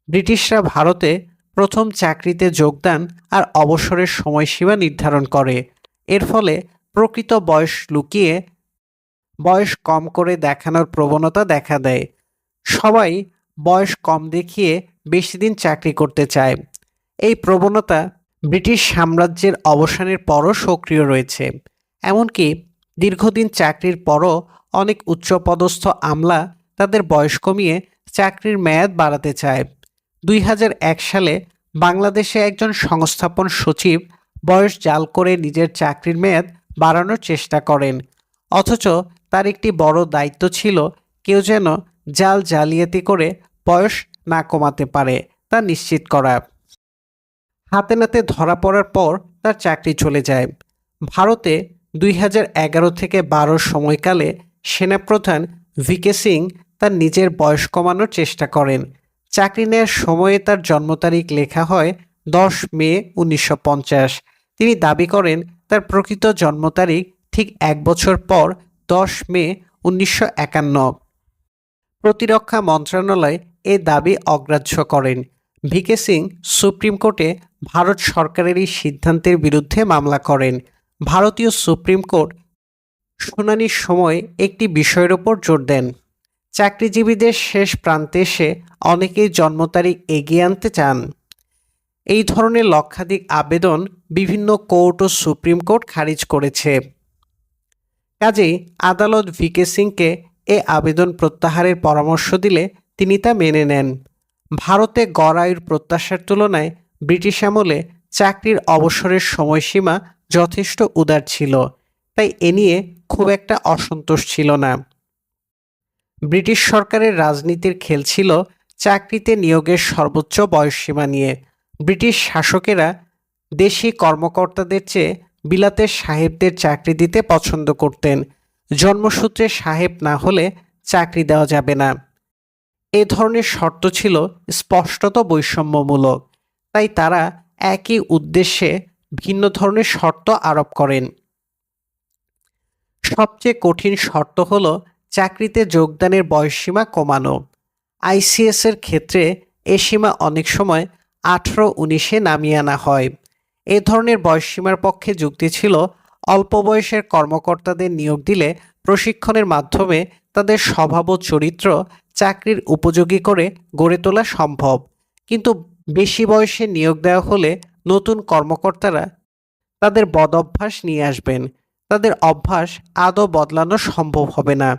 ব্রিটিশরা ভারতে প্রথম চাকরিতে যোগদান আর অবসরের সময়সীমা নির্ধারণ করে। এর ফলে প্রকৃত বয়স লুকিয়ে বয়স কম করে দেখানোর প্রবণতা দেখা দেয়। সবাই বয়স কম দেখিয়ে বেশি দিন চাকরি করতে চায়। এই প্রবণতা ব্রিটিশ সাম্রাজ্যের অবসানের পরও সক্রিয় রয়েছে। এমনকি দীর্ঘদিন চাকরির পরও অনেক উচ্চপদস্থ আমলা তাদের বয়স কমিয়ে চাকরির মেয়াদ বাড়াতে চায়। 2001 সালে বাংলাদেশে একজন সংস্থাপন সচিব বয়স জাল করে নিজের চাকরির মেয়াদ বাড়ানোর চেষ্টা করেন, অথচ তার একটি বড় দায়িত্ব ছিল কেউ যেন জাল জালিয়াতি করে বয়স না কমাতে পারে তা নিশ্চিত করা। হাতে নাতে ধরা পড়ার পর তার চাকরি চলে যায়। ভারতে 2011 থেকে 12 সময়কালে সেনাপ্রধান ভিকে সিং তার নিজের বয়স কমানোর চেষ্টা করেন। চাকরি নেওয়ার সময়ে তার জন্ম তারিখ লেখা হয় 10 মে 1950। তিনি দাবি করেন তার প্রকৃত জন্ম তারিখ ঠিক 1 বছর পর 10 মে 1951। প্রতিরক্ষা মন্ত্রণালয় এ দাবি অগ্রাহ্য করেন। ভিকে সিং সুপ্রিম কোর্টে ভারত সরকারের এই সিদ্ধান্তের বিরুদ্ধে মামলা করেন। ভারতীয় সুপ্রিম কোর্ট শুনানির সময় একটি বিষয়ের ওপর জোর দেন। চাকরিজীবীদের শেষ প্রান্তে এসে অনেকেই জন্ম তারিখ এগিয়ে আনতে চান। এই ধরনের লক্ষাধিক আবেদন বিভিন্ন কোর্ট ও সুপ্রিম কোর্ট খারিজ করেছে। কাজেই আদালত ভিকে সিংকে এ আবেদন প্রত্যাহারের পরামর্শ দিলে তিনি তা মেনে নেন। ভারতে গড় আয়ুর প্রত্যাশার তুলনায় ব্রিটিশ আমলে চাকরির অবসরের সময়সীমা যথেষ্ট উদার ছিল, তাই এ নিয়ে খুব একটা অসন্তোষ ছিল না। ব্রিটিশ সরকারের রাজনীতির খেল ছিল চাকরিতে নিয়োগের সর্বোচ্চ বয়সসীমা নিয়ে। ব্রিটিশ শাসকেরা দেশি কর্মকর্তাদের চেয়ে বিলাতের সাহেবদের চাকরি দিতে পছন্দ করতেন। জন্মসূত্রে সাহেব না হলে চাকরি দেওয়া যাবে না। এ ধরনের শর্ত ছিল স্পষ্টত বৈষম্যমূলক, তাই তারা একই উদ্দেশ্যে ভিন্ন ধরনের শর্ত আরোপ করেন। সবচেয়ে কঠিন শর্ত হল চাকরিতে যোগদানের বয়সসীমা কমানো। আইসিএস এর ক্ষেত্রে এ সীমা অনেক সময় 18-19-এ নামিয়ে আনা হয়। এ ধরনের বয়সসীমার পক্ষে যুক্তি ছিল অল্প বয়সের কর্মকর্তাদের নিয়োগ দিলে প্রশিক্ষণের মাধ্যমে তাদের স্বভাব ও চরিত্র চাকরির উপযোগী করে গড়ে তোলা সম্ভব, কিন্তু বেশি বয়সে নিয়োগ দেওয়া হলে নতুন কর্মকর্তারা তাদের বদঅভ্যাস নিয়ে আসবেন, তাদের অভ্যাস আদৌ বদলানো সম্ভব হবে না।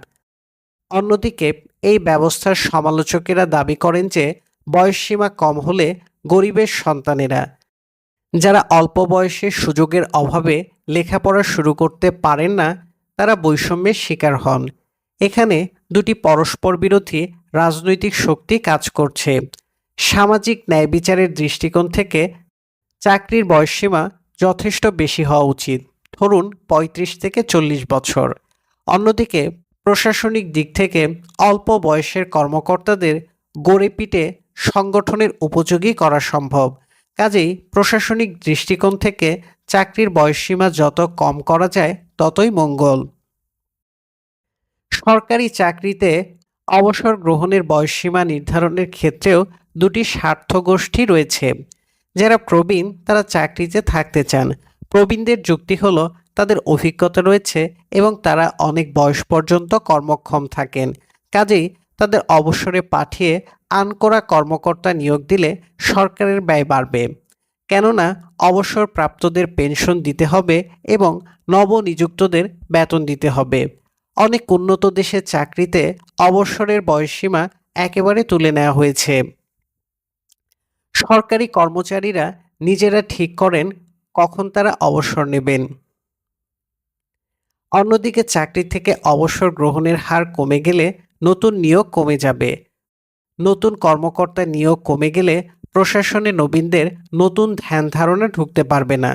অন্যদিকে এই ব্যবস্থার সমালোচকেরা দাবি করেন যে বয়সসীমা কম হলে গরিবের সন্তানেরা যারা অল্প বয়সে সুযোগের অভাবে লেখাপড়া শুরু করতে পারেন না, তারা বৈষম্যের শিকার হন। এখানে দুটি পরস্পর বিরোধী রাজনৈতিক শক্তি কাজ করছে। সামাজিক ন্যায় বিচারের দৃষ্টিকোণ থেকে চাকরির বয়সসীমা যথেষ্ট বেশি হওয়া উচিত, ধরুন ৩৫ থেকে ৪০ বছর। অন্যদিকে প্রশাসনিক দিক থেকে অল্প বয়সের কর্মকর্তাদের গড়ে পিটে সংগঠনের উপযোগী করা সম্ভব। কাজেই প্রশাসনিক দৃষ্টিকোণ থেকে চাকরির বয়সসীমা যত কম করা যায় ততই মঙ্গল। সরকারি চাকরিতে অবসর গ্রহণের বয়সসীমা নির্ধারণের ক্ষেত্রেও দুটি স্বার্থগোষ্ঠী রয়েছে। যারা প্রবীণ তারা চাকরিতে থাকতে চান। প্রবীণদের যুক্তি হলো তাদের অভিজ্ঞতা রয়েছে এবং তারা অনেক বয়স পর্যন্ত কর্মক্ষম থাকেন। কাজেই তাদের অবসরে পাঠিয়ে আনকোরা কর্মকর্তা নিয়োগ দিলে সরকারের ব্যয় বাড়বে। কেননা অবসরপ্রাপ্তদের পেনশন দিতে হবে এবং নবনিযুক্তদের বেতন দিতে হবে। অনেক উন্নত দেশের চাকরিতে অবসরের বয়সসীমা একেবারে তুলে নেওয়া হয়েছে। সরকারি কর্মচারীরা নিজেরা ঠিক করেন কখন তারা অবসর নেবেন। অন্যদিকে চাকরি থেকে অবসর গ্রহণের হার কমে গেলে নতুন নিয়োগ কমে যাবে। নতুন কর্মকর্তা নিয়োগ কমে গেলে প্রশাসনে নবীনদের নতুন ধ্যান ধারণা ঢুকতে পারবে না।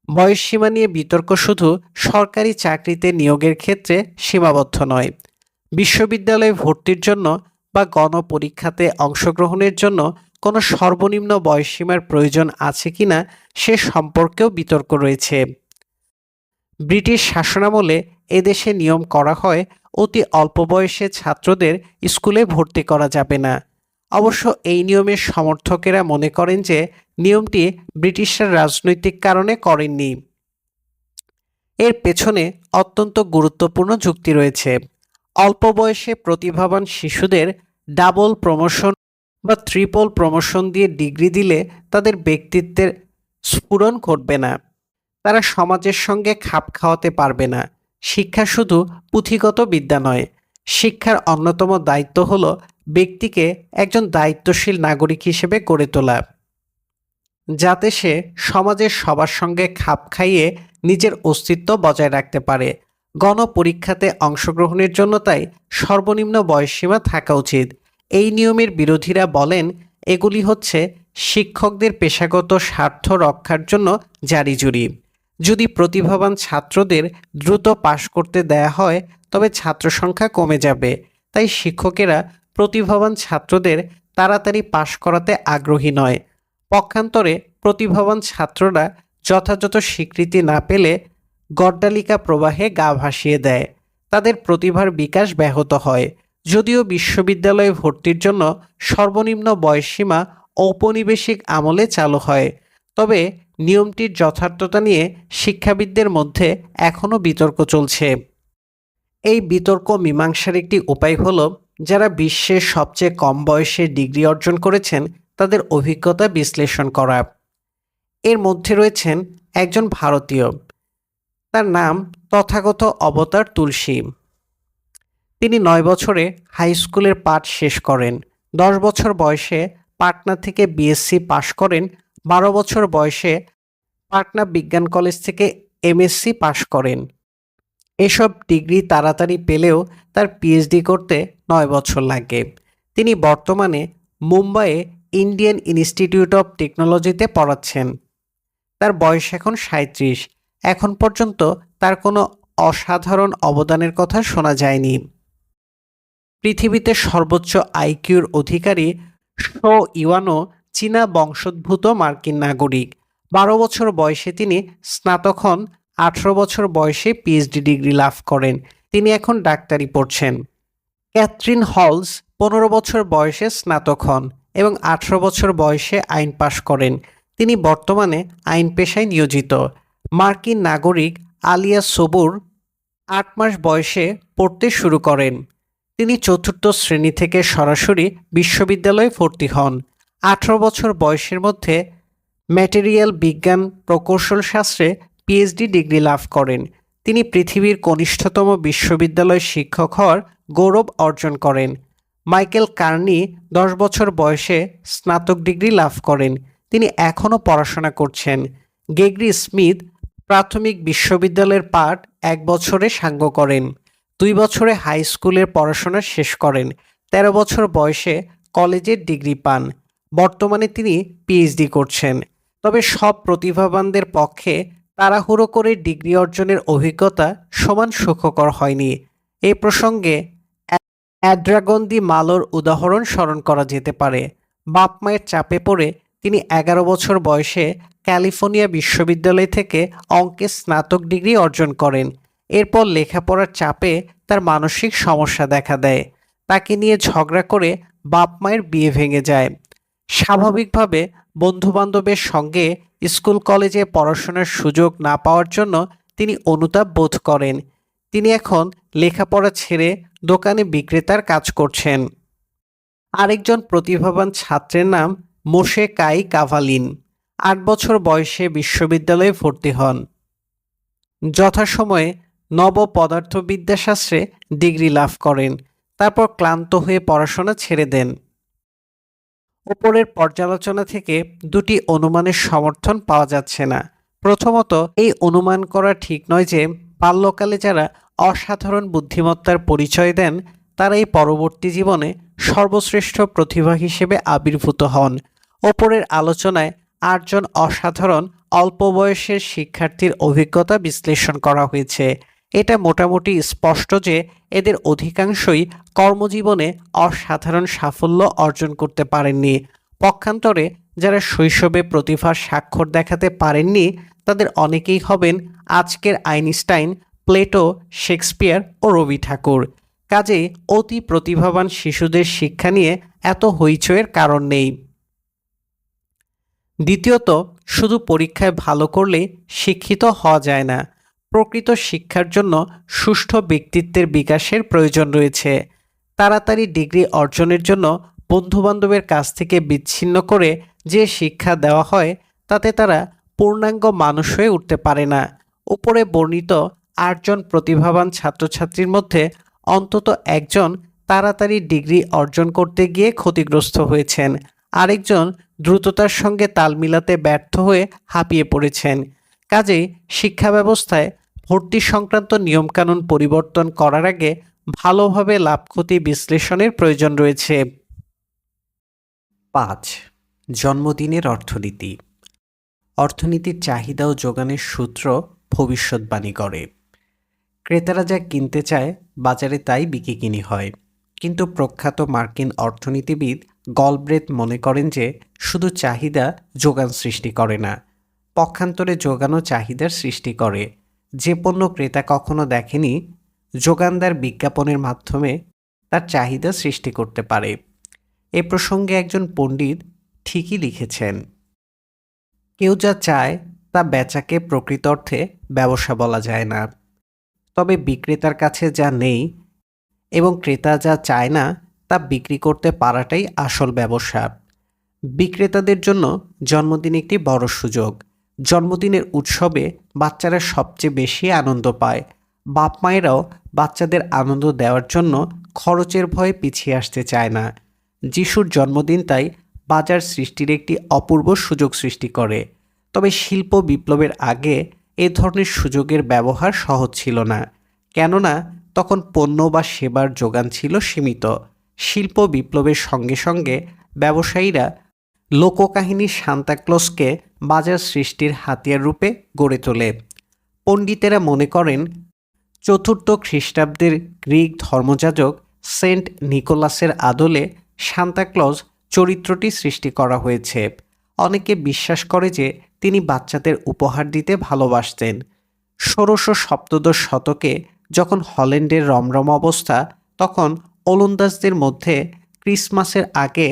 বয়সসীমা নিয়ে বিতর্ক শুধু সরকারি চাকরিতে নিয়োগের ক্ষেত্রে সীমাবদ্ধ নয়। বিশ্ববিদ্যালয়ে ভর্তির জন্য বা গণপরীক্ষাতে অংশগ্রহণের জন্য কোনো সর্বনিম্ন বয়সসীমার প্রয়োজন আছে কিনা সে সম্পর্কেও বিতর্ক রয়েছে। ব্রিটিশ শাসনামলে এদেশে নিয়ম করা হয় অতি অল্প বয়সে ছাত্রদের স্কুলে ভর্তি করা যাবে না। অবশ্য এই নিয়মের সমর্থকেরা মনে করেন যে নিয়মটি ব্রিটিশরা রাজনৈতিক কারণে করেননি। এর পেছনে অত্যন্ত গুরুত্বপূর্ণ যুক্তি রয়েছে। অল্প বয়সে প্রতিভাবান শিশুদের ডাবল প্রমোশন বা ট্রিপল প্রমোশন দিয়ে ডিগ্রি দিলে তাদের ব্যক্তিত্বের স্ফুরণ ঘটবে না। তারা সমাজের সঙ্গে খাপ খাওয়াতে পারবে না। শিক্ষা শুধু পুঁথিগত বিদ্যা নয়, শিক্ষার অন্যতম দায়িত্ব হল ব্যক্তিকে একজন দায়িত্বশীল নাগরিক হিসেবে গড়ে তোলা, যাতে সে সমাজের সবার সঙ্গে খাপ খাইয়ে নিজের অস্তিত্ব বজায় রাখতে পারে। গণপরীক্ষাতে অংশগ্রহণের জন্য তাই সর্বনিম্ন বয়সসীমা থাকা উচিত। এই নিয়মের বিরোধীরা বলেন এগুলি হচ্ছে শিক্ষকদের পেশাগত স্বার্থ রক্ষার জন্য জারিজুরি। যদি প্রতিভাবান ছাত্রদের দ্রুত পাশ করতে দেয়া হয় তবে ছাত্র সংখ্যা কমে যাবে। তাই শিক্ষকেরা প্রতিভাবান ছাত্রদের তাড়াতাড়ি পাশ করাতে আগ্রহী নয়। পক্ষান্তরে প্রতিভাবান ছাত্ররা যথাযথ স্বীকৃতি না পেলে গড্ডালিকা প্রবাহে গা ভাসিয়ে দেয়। তাদের প্রতিভার বিকাশ ব্যাহত হয়। যদিও বিশ্ববিদ্যালয়ে ভর্তির জন্য সর্বনিম্ন বয়সসীমা ঔপনিবেশিক আমলে চালু হয়, তবে নিয়মটির যথার্থতা নিয়ে শিক্ষাবিদদের মধ্যে এখনও বিতর্ক চলছে। এই বিতর্ক মীমাংসার একটি উপায় হল যারা বিশ্বের সবচেয়ে কম বয়সে ডিগ্রি অর্জন করেছেন তাদের অভিজ্ঞতা বিশ্লেষণ করা। এর মধ্যে রয়েছেন একজন ভারতীয়, তার নাম তথাগত অবতার তুলসী। তিনি ৯ বছরে হাই স্কুলের পাঠ শেষ করেন। ১০ বছর বয়সে পাটনা থেকে বিএসসি পাশ করেন। ১২ বছর বয়সে পাটনা বিজ্ঞান কলেজ থেকে এমএসসি পাশ করেন। এসব ডিগ্রি তাড়াতাড়ি পেলেও তার পিএইচডি করতে ৯ বছর লাগে। তিনি বর্তমানে মুম্বাইয়ে ইন্ডিয়ান ইনস্টিটিউট অব টেকনোলজিতে পড়াচ্ছেন। তার বয়স এখন ৩৭। এখন পর্যন্ত তার কোনো অসাধারণ অবদানের কথা শোনা যায়নি। পৃথিবীতে সর্বোচ্চ আইকিউর অধিকারী শো ইওয়ানো চীনা বংশোদ্ভূত মার্কিন নাগরিক। ১২ বছর বয়সে তিনি স্নাতক হন। ১৮ বছর বয়সে পিএইচডি ডিগ্রি লাভ করেন। তিনি এখন ডাক্তারি পড়ছেন। ক্যাথরিন হলস ১৫ বছর বয়সে স্নাতক হন এবং ১৮ বছর বয়সে আইন পাশ করেন। তিনি বর্তমানে আইন পেশায় নিয়োজিত। মার্কিন নাগরিক আলিয়া সবুর ৮ মাস বয়সে পড়তে শুরু করেন। তিনি চতুর্থ শ্রেণী থেকে সরাসরি বিশ্ববিদ্যালয়ে ভর্তি হন। ১৮ বছর বয়সের মধ্যে ম্যাটেরিয়াল বিজ্ঞান প্রকৌশল শাস্ত্রে পিএইচডি ডিগ্রি লাভ করেন। তিনি পৃথিবীর কনিষ্ঠতম বিশ্ববিদ্যালয় শিক্ষক হওয়ার গৌরব অর্জন করেন। মাইকেল কার্নি ১০ বছর বয়সে স্নাতক ডিগ্রি লাভ করেন। তিনি এখনও পড়াশোনা করছেন। গ্রেগরি স্মিথ প্রাথমিক বিশ্ববিদ্যালয়ের পাঠ 1 বছরে সাঙ্গ করেন, 2 বছরে হাই স্কুলের পড়াশোনা শেষ করেন, 13 বছর বয়সে কলেজের ডিগ্রি পান। বর্তমানে তিনি পিএইচডি করছেন। তবে সব প্রতিভাবানদের পক্ষে তাড়াহুড়ো করে ডিগ্রি অর্জনের অভিজ্ঞতা সমান সুখকর হয়নি। এই প্রসঙ্গে অ্যাড্রাগন দি মালোর উদাহরণ স্মরণ করা যেতে পারে। বাপ মায়ের চাপে পড়ে তিনি 11 বছর বয়সে ক্যালিফোর্নিয়া বিশ্ববিদ্যালয় থেকে অঙ্কে স্নাতক ডিগ্রি অর্জন করেন। এরপর লেখাপড়ার চাপে তার মানসিক সমস্যা দেখা দেয়। তাকে নিয়ে ঝগড়া করে বাপ মায়ের বিয়ে ভেঙে যায়। স্বাভাবিকভাবে বন্ধুবান্ধবের সঙ্গে স্কুল কলেজে পড়াশোনার সুযোগ না পাওয়ার জন্য তিনি অনুতাপ বোধ করেন। তিনি এখন লেখাপড়া ছেড়ে দোকানে বিক্রেতার কাজ করছেন। আরেকজন প্রতিভাবান ছাত্রের নাম মোশে কাই কাভালিন। 8 বছর বয়সে বিশ্ববিদ্যালয়ে ভর্তি হন। যথাসময়ে নব পদার্থবিদ্যাশাস্ত্রে ডিগ্রি লাভ করেন। তারপর ক্লান্ত হয়ে পড়াশোনা ছেড়ে দেন। ওপরের পর্যালোচনা থেকে দুটি অনুমানের সমর্থন পাওয়া যাচ্ছে না। প্রথমত, এই অনুমান করা ঠিক নয় যে বাল্যকালে যারা অসাধারণ বুদ্ধিমত্তার পরিচয় দেন তারাই পরবর্তী জীবনে সর্বশ্রেষ্ঠ প্রতিভা হিসেবে আবির্ভূত হন। ওপরের আলোচনায় 8 জন অসাধারণ অল্প বয়সের শিক্ষার্থীর অভিজ্ঞতা বিশ্লেষণ করা হয়েছে। এটা মোটামুটি স্পষ্ট যে এদের অধিকাংশই কর্মজীবনে অসাধারণ সাফল্য অর্জন করতে পারেননি। পক্ষান্তরে যারা শৈশবে প্রতিভার স্বাক্ষর দেখাতে পারেননি তাদের অনেকেই হবেন আজকের আইনস্টাইন, প্লেটো, শেক্সপিয়ার ও রবি ঠাকুর। কাজেই অতি প্রতিভাবান শিশুদের শিক্ষা নিয়ে এত হইচইয়ের কারণ নেই। দ্বিতীয়ত, শুধু পরীক্ষায় ভালো করলে শিক্ষিত হওয়া যায় না। প্রকৃত শিক্ষার জন্য সুষ্ঠু ব্যক্তিত্বের বিকাশের প্রয়োজন রয়েছে। তাড়াতাড়ি ডিগ্রি অর্জনের জন্য বন্ধুবান্ধবের কাছ থেকে বিচ্ছিন্ন করে যে শিক্ষা দেওয়া হয় তাতে তারা পূর্ণাঙ্গ মানুষ হয়ে উঠতে পারে না। উপরে বর্ণিত 8 জন প্রতিভাবান ছাত্রছাত্রীর মধ্যে অন্তত একজন তাড়াতাড়ি ডিগ্রি অর্জন করতে গিয়ে ক্ষতিগ্রস্ত হয়েছেন, আরেকজন দ্রুততার সঙ্গে তাল মিলাতে ব্যর্থ হয়ে হাঁপিয়ে পড়েছেন। কাজেই শিক্ষা ব্যবস্থায় ভর্তি সংক্রান্ত নিয়মকানুন পরিবর্তন করার আগে ভালোভাবে লাভ ক্ষতি বিশ্লেষণের প্রয়োজন রয়েছে। 5. জন্মদিনের অর্থনীতি। অর্থনীতির চাহিদা ও যোগানের সূত্র ভবিষ্যৎবাণী করে। ক্রেতারা যা কিনতে চায় বাজারে তাই বিকিকিনি হয়। কিন্তু প্রখ্যাত মার্কিন অর্থনীতিবিদ গলব্রেথ মনে করেন যে শুধু চাহিদা যোগান সৃষ্টি করে না, পক্ষান্তরে যোগানও চাহিদার সৃষ্টি করে। যে পণ্য ক্রেতা কখনো দেখেনি, যোগানদার বিজ্ঞাপনের মাধ্যমে তার চাহিদা সৃষ্টি করতে পারে। এ প্রসঙ্গে একজন পণ্ডিত ঠিকই লিখেছেন, কেউ যা চায় তা বেচাকে প্রকৃত অর্থে ব্যবসা বলা যায় না। তবে বিক্রেতার কাছে যা নেই এবং ক্রেতা যা চায় না তা বিক্রি করতে পারাটাই আসল ব্যবসা। বিক্রেতাদের জন্য জন্মদিন একটি বড় সুযোগ। জন্মদিনের উৎসবে বাচ্চারা সবচেয়ে বেশি আনন্দ পায়। বাপ মায়েরাও বাচ্চাদের আনন্দ দেওয়ার জন্য খরচের ভয়ে পিছিয়ে আসতে চায় না। যিশুর জন্মদিন তাই বাজার সৃষ্টির একটি অপূর্ব সুযোগ সৃষ্টি করে। তবে শিল্প বিপ্লবের আগে এ ধরনের সুযোগের ব্যবহার সহজ ছিল না, কেননা তখন পণ্য বা সেবার যোগান ছিল সীমিত। শিল্প বিপ্লবের সঙ্গে সঙ্গে ব্যবসায়ীরা লোককাহিনী সান্তাক্লজকে বাজার সৃষ্টির হাতিয়ার রূপে গড়ে তোলে। পণ্ডিতেরা মনে করেন 4th খ্রিস্টাব্দের গ্রিক ধর্মযাজক সেন্ট নিকোলাসের আদলে সান্তাক্লজ চরিত্রটি সৃষ্টি করা হয়েছে। অনেকে বিশ্বাস করে যে তিনি বাচ্চাদের উপহার দিতে ভালোবাসতেন। 1617 শতকে যখন হল্যান্ডের রমরম অবস্থা, তখন ওলন্দাজদের মধ্যে ক্রিসমাসের আগে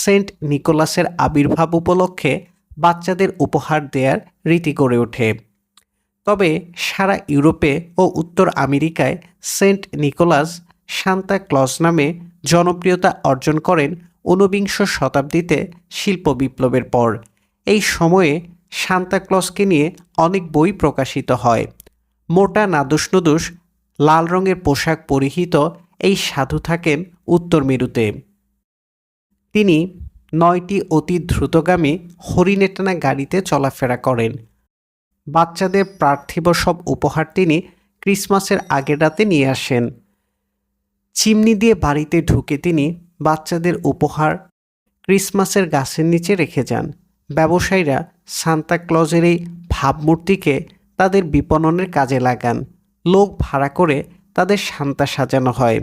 সেন্ট নিকোলাসের আবির্ভাব উপলক্ষে বাচ্চাদের উপহার দেওয়ার রীতি গড়ে ওঠে। তবে সারা ইউরোপে ও উত্তর আমেরিকায় সেন্ট নিকোলাস সান্তা ক্লজ নামে জনপ্রিয়তা অর্জন করেন 19বিংশ শতাব্দীতে শিল্প বিপ্লবের পর। এই সময়ে সান্তা ক্লজকে নিয়ে অনেক বই প্রকাশিত হয়। মোটা নাদুস নুদুস লাল রঙের পোশাক পরিহিত এই সাধু থাকেন উত্তর মেরুতে। তিনি 9টি অতি দ্রুতগামী হরিণে টানা গাড়িতে চলাফেরা করেন। বাচ্চাদের পার্থিব সব উপহার তিনি ক্রিসমাসের আগের রাতে নিয়ে আসেন। চিমনি দিয়ে বাড়িতে ঢুকে তিনি বাচ্চাদের উপহার ক্রিসমাসের গাছের নিচে রেখে যান। ব্যবসায়ীরা সান্তা ক্লজের এই ভাবমূর্তিকে তাদের বিপণনের কাজে লাগান। লোক ভাড়া করে তাদের সান্তা সাজানো হয়।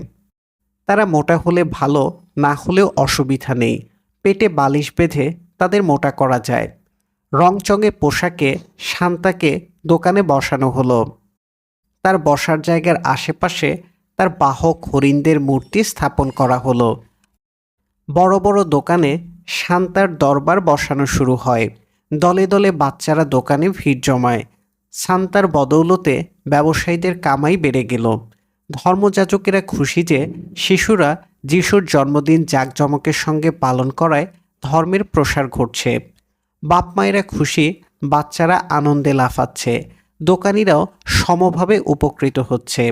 তারা মোটা হলে ভালো, না হলেও অসুবিধা নেই। পেটে বালিশ বেঁধে তাদের মোটা করা যায়। রংচঙে পোশাকে সান্তাকে দোকানে বসানো হলো। তার বসার জায়গার আশেপাশে তার বাহক হরিণদের মূর্তি স্থাপন করা হলো। বড় বড় দোকানে সান্তার দরবার বসানো শুরু হয়। দলে দলে বাচ্চারা দোকানে ভিড় জমায়। সান্তার বদৌলতে ব্যবসায়ীদের কামাই বেড়ে গেল। ধর্মযাজকেরা খুশি যে শিশুরা যিশুর জন্মদিন জাঁকজমকের সঙ্গে পালন করায় ধর্মের প্রসার ঘটছে। বাপ মায়েরা খুশি, বাচ্চারা আনন্দে লাফাচ্ছে। দোকানিরাও সমভাবে উপকৃত হচ্ছে।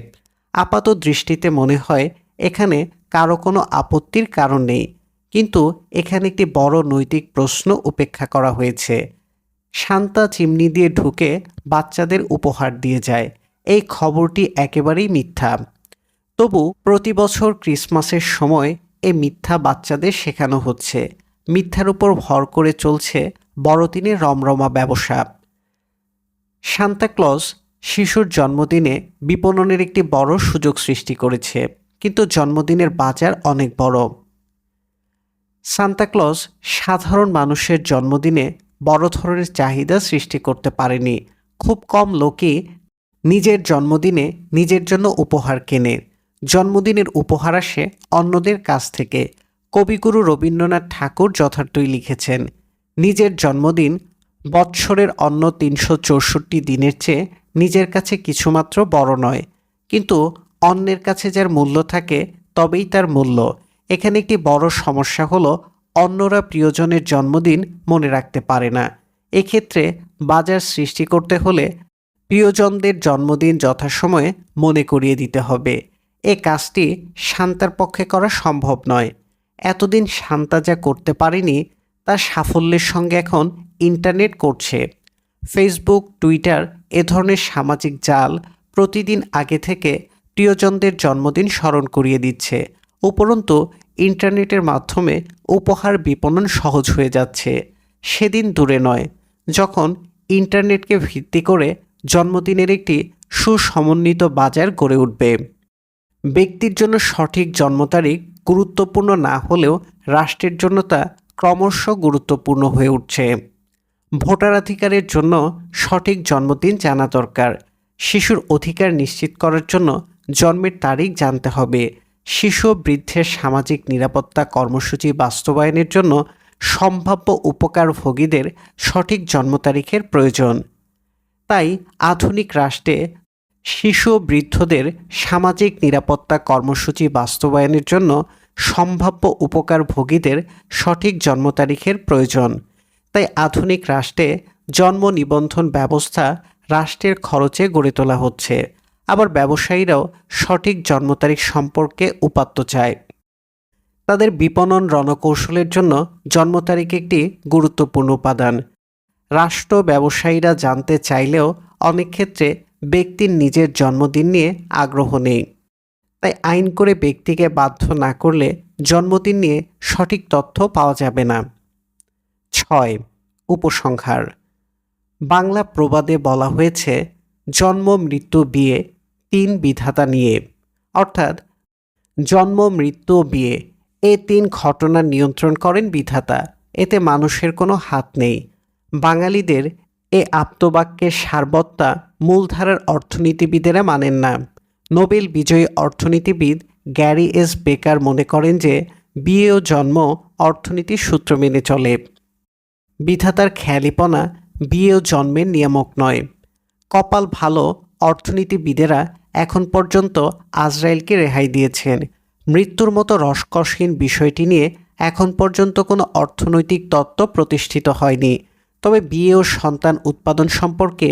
আপাত দৃষ্টিতে মনে হয় এখানে কারো কোনো আপত্তির কারণ নেই, কিন্তু এখানে একটি বড় নৈতিক প্রশ্ন উপেক্ষা করা হয়েছে। সান্তা চিমনি দিয়ে ঢুকে বাচ্চাদের উপহার দিয়ে যায়, এই খবরটি একেবারেই মিথ্যা। তবু প্রতি বছর ক্রিসমাসের সময় এই মিথ্যা বাচ্চাদের শেখানো হচ্ছে। মিথ্যার উপর ভর করে চলছে বড়দিনের রমরমা ব্যবসা। সান্তা ক্লজ শিশুর জন্মদিনে বিপণনের একটি বড় সুযোগ সৃষ্টি করেছে, কিন্তু জন্মদিনের বাজার অনেক বড়। সান্তা ক্লজ সাধারণ মানুষের জন্মদিনে বড় ধরনের চাহিদা সৃষ্টি করতে পারেনি। খুব কম লোকই নিজের জন্মদিনে নিজের জন্য উপহার কেনে। জন্মদিনের উপহার আসে অন্যদের কাছ থেকে। কবিগুরু রবীন্দ্রনাথ ঠাকুর যথার্থই লিখেছেন, নিজের জন্মদিন বৎসরের অন্য 364 দিনের চেয়ে নিজের কাছে কিছুমাত্র বড় নয়। কিন্তু অন্যের কাছে যার মূল্য থাকে তবেই তার মূল্য। এখানে একটি বড় সমস্যা হলো অন্যরা প্রিয়জনের জন্মদিন মনে রাখতে পারে না। এক্ষেত্রে বাজার সৃষ্টি করতে হলে প্রিয়জনদের জন্মদিন যথাসময়ে মনে করিয়ে দিতে হবে। এ কাজটি শান্তার পক্ষে করা সম্ভব নয়। এতদিন শান্তা যা করতে পারেনি তার সাফল্যের সঙ্গে এখন ইন্টারনেট করছে। ফেসবুক, টুইটার এ ধরনের সামাজিক জাল প্রতিদিন আগে থেকে প্রিয়জনদের জন্মদিন স্মরণ করিয়ে দিচ্ছে। উপরন্তু ইন্টারনেটের মাধ্যমে উপহার বিপণন সহজ হয়ে যাচ্ছে। সেদিন দূরে নয় যখন ইন্টারনেটকে ভিত্তি করে জন্মদিনের একটি সুসমন্বিত বাজার গড়ে উঠবে। ব্যক্তির জন্য সঠিক জন্ম তারিখ গুরুত্বপূর্ণ না হলেও রাষ্ট্রের জন্য তা ক্রমশ গুরুত্বপূর্ণ হয়ে উঠছে। ভোটাধিকারের জন্য সঠিক জন্মদিন জানা দরকার। শিশুর অধিকার নিশ্চিত করার জন্য জন্মের তারিখ জানতে হবে। শিশু ও বৃদ্ধের সামাজিক নিরাপত্তা কর্মসূচি বাস্তবায়নের জন্য সম্ভাব্য উপকারভোগীদের সঠিক জন্ম তারিখের প্রয়োজন। তাই আধুনিক রাষ্ট্রে শিশু ও বৃদ্ধদের সামাজিক নিরাপত্তা কর্মসূচি বাস্তবায়নের জন্য সম্ভাব্য উপকারভোগীদের সঠিক জন্ম তারিখের প্রয়োজন। তাই আধুনিক রাষ্ট্রে জন্ম নিবন্ধন ব্যবস্থা রাষ্ট্রের খরচে গড়ে তোলা হচ্ছে। আবার ব্যবসায়ীরাও সঠিক জন্ম তারিখ সম্পর্কে উপাত্ত চায়। তাদের বিপণন রণকৌশলের জন্য জন্ম তারিখ একটি গুরুত্বপূর্ণ উপাদান। রাষ্ট্র ব্যবসায়ীরা জানতে চাইলেও অনেক ক্ষেত্রে ব্যক্তির নিজের জন্মদিন নিয়ে আগ্রহ নেই। তাই আইন করে ব্যক্তিকে বাধ্য না করলে জন্মদিন নিয়ে সঠিক তথ্য পাওয়া যাবে না। 6. উপসংহার। বাংলা প্রবাদে বলা হয়েছে, জন্ম, মৃত্যু, বিয়ে 3 বিধাতা নিয়ে। অর্থাৎ জন্ম, মৃত্যু ও বিয়ে এই 3 ঘটনা নিয়ন্ত্রণ করেন বিধাতা। এতে মানুষের কোনো হাত নেই। বাঙালিদের এ আপ্তবাক্যের সারবত্তা মূলধারার অর্থনীতিবিদেরা মানেন না। নোবেল বিজয়ী অর্থনীতিবিদ গ্যারি এস বেকার মনে করেন যে বিয়ে ও জন্ম অর্থনীতির সূত্র মেনে চলে। বিধাতার খেয়ালিপনা বিয়ে ও জন্মের নিয়ামক নয়। কপাল ভালো অর্থনীতিবিদেরা এখন পর্যন্ত আজরাইলকে রেহাই দিয়েছেন। মৃত্যুর মতো রসকসহীন বিষয়টি নিয়ে এখন পর্যন্ত কোনো অর্থনৈতিক তত্ত্ব প্রতিষ্ঠিত হয়নি। তবে বিয়ে ও সন্তান উৎপাদন সম্পর্কে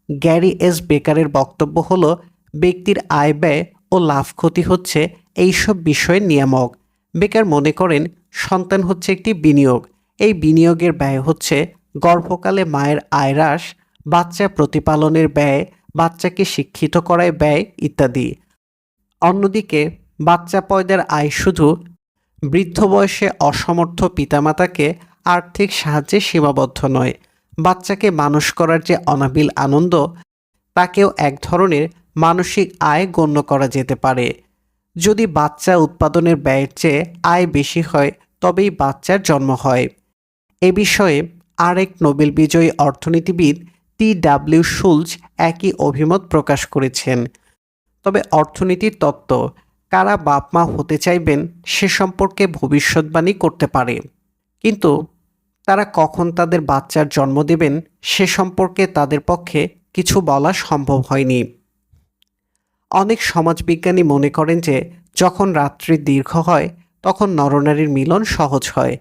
গ্যারি এস বেকারের বক্তব্য হলো, ব্যক্তির আয় ব্যয় ও লাভ ক্ষতি হচ্ছে এইসব বিষয়ের নিয়ামক। বেকার মনে করেন সন্তান হচ্ছে একটি বিনিয়োগ। এই বিনিয়োগের ব্যয় হচ্ছে গর্ভকালে মায়ের আয় হ্রাস, বাচ্চা প্রতিপালনের ব্যয়, বাচ্চাকে শিক্ষিত করায় ব্যয় ইত্যাদি। অন্যদিকে বাচ্চা পয়দার আয় শুধু বৃদ্ধ বয়সে অসমর্থ পিতামাতাকে আর্থিক সাহায্যে সীমাবদ্ধ নয়, বাচ্চাকে মানুষ করার যে অনাবিল আনন্দ, তাকেও এক ধরনের মানসিক আয় গণ্য করা যেতে পারে। যদি বাচ্চা উৎপাদনের ব্যয়ের চেয়ে আয় বেশি হয় তবেই বাচ্চার জন্ম হয়। এ বিষয়ে আরেক নোবেল বিজয়ী অর্থনীতিবিদ টি.ডাব্লিউ. শুলজ একই অভিমত প্রকাশ করেছেন। তবে অর্থনীতির তত্ত্ব কারা বাপ মা হতে চাইবেন সে সম্পর্কে ভবিষ্যৎবাণী করতে পারে, কিন্তু তারা কখন তাদের বাচ্চার জন্ম দেবেন সে সম্পর্কে তাদের পক্ষে কিছু বলা সম্ভব হয়নি। অনেক সমাজবিজ্ঞানী মনে করেন যে যখন রাত্রি দীর্ঘ হয় তখন নরনারীর মিলন সহজ হয়।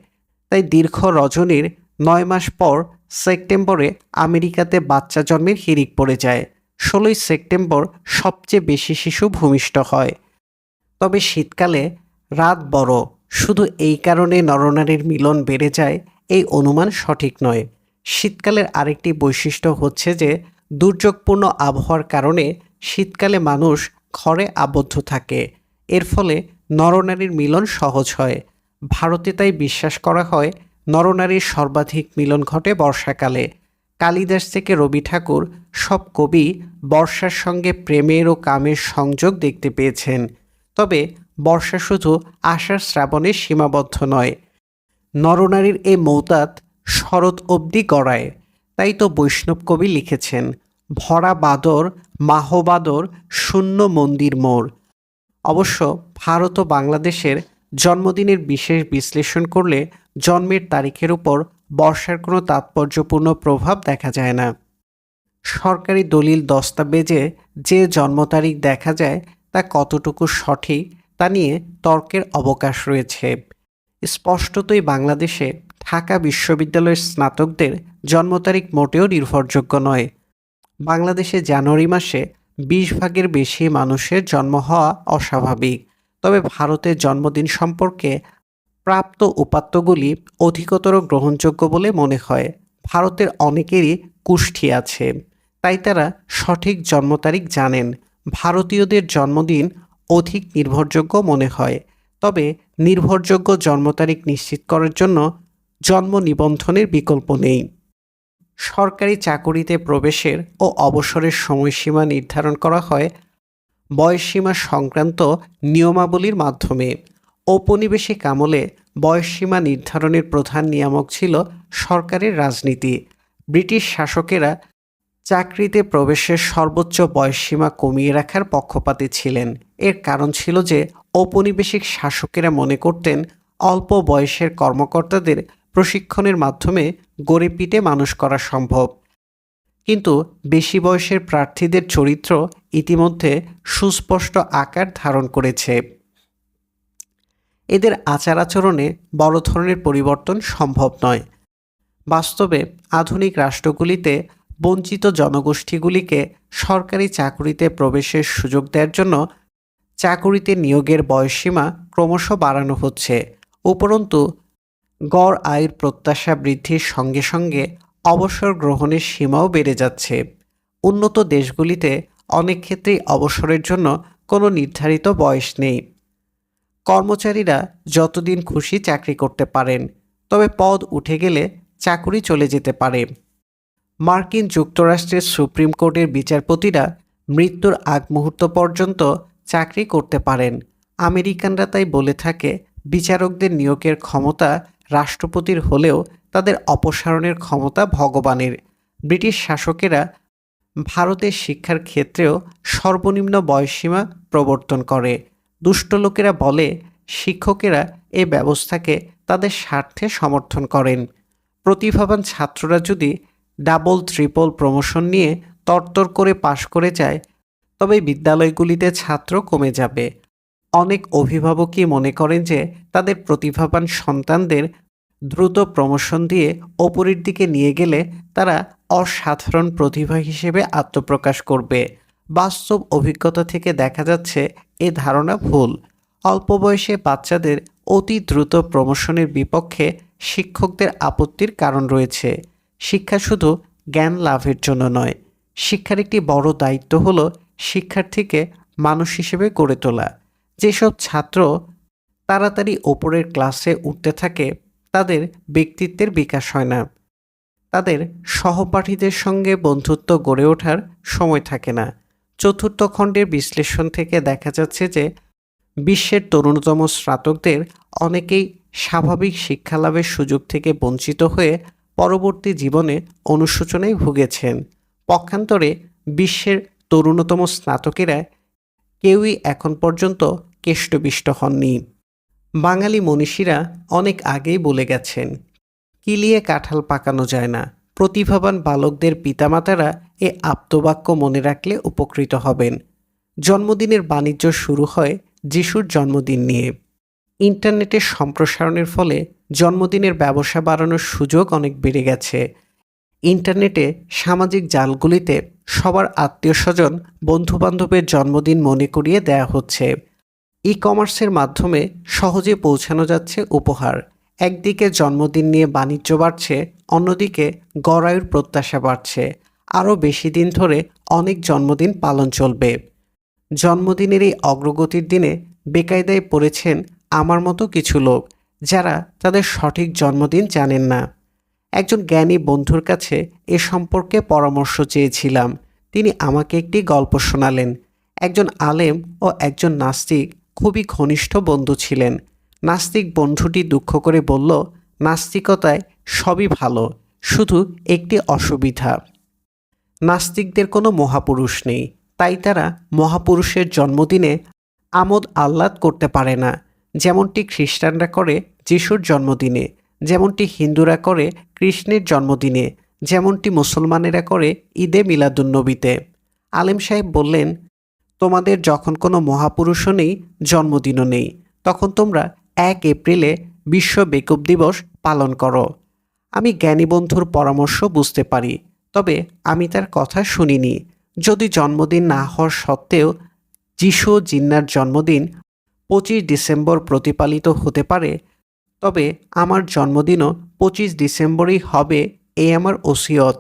তাই দীর্ঘ রজনীর 9 মাস পর সেপ্টেম্বরে আমেরিকাতে বাচ্চা জন্মের হিড়িক পড়ে যায়। 16ই সেপ্টেম্বর সবচেয়ে বেশি শিশু ভূমিষ্ঠ হয়। তবে শীতকালে রাত বড়, শুধু এই কারণে নরনারীর মিলন বেড়ে যায় এই অনুমান সঠিক নয়। শীতকালের আরেকটি বৈশিষ্ট্য হচ্ছে যে দুর্যোগপূর্ণ আবহাওয়ার কারণে শীতকালে মানুষ ঘরে আবদ্ধ থাকে, এর ফলে নরনারীর মিলন সহজ হয়। ভারতে তাই বিশ্বাস করা হয় নরনারীর সর্বাধিক মিলন ঘটে বর্ষাকালে। কালিদাস থেকে রবি ঠাকুর সব কবি বর্ষার সঙ্গে প্রেমের ও কামের সংযোগ দেখতে পেয়েছেন। তবে বর্ষা শুধু আষাঢ় শ্রাবণে সীমাবদ্ধ নয়, নরনারীর এই মৌতাত শরৎ অবধি গড়ায়। তাই তো বৈষ্ণব কবি লিখেছেন, ভরা বাদর মাহবাদর শূন্য মন্দির মোর। অবশ্য ভারত ও বাংলাদেশের জন্মদিনের বিশেষ বিশ্লেষণ করলে জন্মের তারিখের উপর বর্ষার কোনো তাৎপর্যপূর্ণ প্রভাব দেখা যায় না। সরকারি দলিল দস্তাবেজে যে জন্ম তারিখ দেখা যায় তা কতটুকু সঠিক তা নিয়ে তর্কের অবকাশ রয়েছে। স্পষ্টতই বাংলাদেশে ঢাকা বিশ্ববিদ্যালয়ের স্নাতকদের জন্ম তারিখ মোটেও নির্ভরযোগ্য নয়। বাংলাদেশে জানুয়ারি মাসে 20 ভাগের বেশি মানুষের জন্ম হওয়া অস্বাভাবিক। তবে ভারতের জন্মদিন সম্পর্কে প্রাপ্ত উপাত্তগুলি অধিকতর গ্রহণযোগ্য বলে মনে হয়। ভারতের অনেকেরই কুষ্ঠি আছে, তাই তারা সঠিক জন্ম তারিখ জানেন। ভারতীয়দের জন্মদিন অধিক নির্ভরযোগ্য মনে হয়। তবে নির্ভরযোগ্য জন্ম তারিখ নিশ্চিত করার জন্য জন্ম নিবন্ধনের বিকল্প নেই। সরকারি চাকুরিতে প্রবেশের ও অবসরের সময়সীমা নির্ধারণ করা হয় বয়সসীমা সংক্রান্ত নিয়মাবলীর মাধ্যমে। ঔপনিবেশিক আমলে বয়সসীমা নির্ধারণের প্রধান নিয়ামক ছিল সরকারের রাজনীতি। ব্রিটিশ শাসকেরা চাকরিতে প্রবেশের সর্বোচ্চ বয়সসীমা কমিয়ে রাখার পক্ষপাতী ছিলেন। এর কারণ ছিল যে ঔপনিবেশিক শাসকেরা মনে করতেন অল্প বয়সের কর্মকর্তাদের প্রশিক্ষণের মাধ্যমে গড়ে পিটে মানুষ করা সম্ভব। কিন্তু বেশি বয়সের প্রার্থীদের চরিত্র ইতিমধ্যে সুস্পষ্ট আকার ধারণ করেছে। এদের আচার আচরণে বড় ধরনের পরিবর্তন সম্ভব নয়। বাস্তবে আধুনিক রাষ্ট্রগুলিতে বঞ্চিত জনগোষ্ঠীগুলিকে সরকারি চাকুরিতে প্রবেশের সুযোগ দেওয়ার জন্য চাকুরিতে নিয়োগের বয়সসীমা ক্রমশ বাড়ানো হচ্ছে। উপরন্তু গড় আয়ের প্রত্যাশা বৃদ্ধির সঙ্গে সঙ্গে অবসর গ্রহণের সীমাও বেড়ে যাচ্ছে। উন্নত দেশগুলিতে অনেক ক্ষেত্রেই অবসরের জন্য কোনো নির্ধারিত বয়স নেই। কর্মচারীরা যতদিন খুশি চাকরি করতে পারেন, তবে পদ উঠে গেলে চাকুরি চলে যেতে পারে। মার্কিন যুক্তরাষ্ট্রের সুপ্রিম কোর্টের বিচারপতিরা মৃত্যুর আগ মুহূর্ত পর্যন্ত চাকরি করতে পারেন। আমেরিকানরা তাই বলে থাকে বিচারকদের নিয়োগের ক্ষমতা রাষ্ট্রপতির হলেও তাদের অপসারণের ক্ষমতা ভগবানের। ব্রিটিশ শাসকেরা ভারতের শিক্ষার ক্ষেত্রেও সর্বনিম্ন বয়সসীমা প্রবর্তন করে। দুষ্ট লোকেরা বলে শিক্ষকেরা এ ব্যবস্থাকে তাদের স্বার্থে সমর্থন করেন। প্রতিভাবান ছাত্ররা যদি ডাবল ট্রিপল প্রমোশন নিয়ে তরতর করে পাশ করে যায় তবে বিদ্যালয়গুলিতে ছাত্র কমে যাবে। অনেক অভিভাবকই মনে করেন যে তাদের প্রতিভাবান সন্তানদের দ্রুত প্রমোশন দিয়ে ওপরের দিকে নিয়ে গেলে তারা অসাধারণ প্রতিভা হিসেবে আত্মপ্রকাশ করবে। বাস্তব অভিজ্ঞতা থেকে দেখা যাচ্ছে এ ধারণা ভুল। অল্প বয়সে বাচ্চাদের অতি দ্রুত প্রমোশনের বিপক্ষে শিক্ষকদের আপত্তির কারণ রয়েছে। শিক্ষা শুধু জ্ঞান লাভের জন্য নয়, শিক্ষার একটি বড় দায়িত্ব হলো শিক্ষার্থীকে মানুষ হিসেবে গড়ে তোলা। যেসব ছাত্র তাড়াতাড়ি ওপরের ক্লাসে উঠতে থাকে তাদের ব্যক্তিত্বের বিকাশ হয় না, তাদের সহপাঠীদের সঙ্গে বন্ধুত্ব গড়ে ওঠার সময় থাকে না। চতুর্থ খণ্ডের বিশ্লেষণ থেকে দেখা যাচ্ছে যে বিশ্বের তরুণতম স্নাতকদের অনেকেই স্বাভাবিক শিক্ষালাভের সুযোগ থেকে বঞ্চিত হয়ে পরবর্তী জীবনে অনুশোচনায় ভুগেছেন। পক্ষান্তরে বিশ্বের তরুণতম স্নাতকেরা কেউই এখন পর্যন্ত কেষ্টবিষ্ট হননি। বাঙালি মনীষীরা অনেক আগেই বলে গেছেন, কিলিয়ে কাঁঠাল পাকানো যায় না। প্রতিভাবান বালকদের পিতামাতারা এ আপ্তবাক্য মনে রাখলে উপকৃত হবেন। জন্মদিনের বাণিজ্য শুরু হয় যিশুর জন্মদিন নিয়ে। ইন্টারনেটের সম্প্রসারণের ফলে জন্মদিনের ব্যবসা বাড়ানোর সুযোগ অনেক বেড়ে গেছে। ইন্টারনেটে সামাজিক জালগুলিতে সবার আত্মীয় স্বজন বন্ধুবান্ধবের জন্মদিন মনে করিয়ে দেয়া হচ্ছে। ই কমার্সের মাধ্যমে সহজে পৌঁছানো যাচ্ছে উপহার। একদিকে জন্মদিন নিয়ে বাণিজ্য বাড়ছে, অন্যদিকে গড়ায়ুর প্রত্যাশা বাড়ছে। আরও বেশি দিন ধরে অনেক জন্মদিন পালন চলবে। জন্মদিনের এই অগ্রগতির দিনে বেকায়দায় পড়েছেন আমার মতো কিছু লোক, যারা তাদের সঠিক জন্মদিন জানেন না। একজন জ্ঞানী বন্ধুর কাছে এ সম্পর্কে পরামর্শ চেয়েছিলাম। তিনি আমাকে একটি গল্প শোনালেন। একজন আলেম ও একজন নাস্তিক খুবই ঘনিষ্ঠ বন্ধু ছিলেন। নাস্তিক বন্ধুটি দুঃখ করে বলল, নাস্তিকতায় সবই ভালো, শুধু একটি অসুবিধা। নাস্তিকদের কোনো মহাপুরুষ নেই, তাই তারা মহাপুরুষের জন্মদিনে আমোদ আহ্লাদ করতে পারে না, যেমনটি খ্রিস্টানরা করে যিশুর জন্মদিনে, যেমনটি হিন্দুরা করে কৃষ্ণের জন্মদিনে, যেমনটি মুসলমানেরা করে ঈদে মিলাদুন্নবীতে। আলেম সাহেব বললেন, তোমাদের যখন কোনো মহাপুরুষও নেই, জন্মদিনও নেই, তখন তোমরা 1 এপ্রিলে বিশ্ব বেকুব দিবস পালন করো। আমি জ্ঞানী বন্ধুর পরামর্শ বুঝতে পারি, তবে আমি তার কথা শুনিনি। যদি জন্মদিন না হওয়ার সত্ত্বেও যিশু ও জিন্নার জন্মদিন 25 ডিসেম্বর প্রতিপালিত হতে পারে, তবে আমার জন্মদিনও 25 ডিসেম্বরেই হবে, এই আমার ওসিয়ত।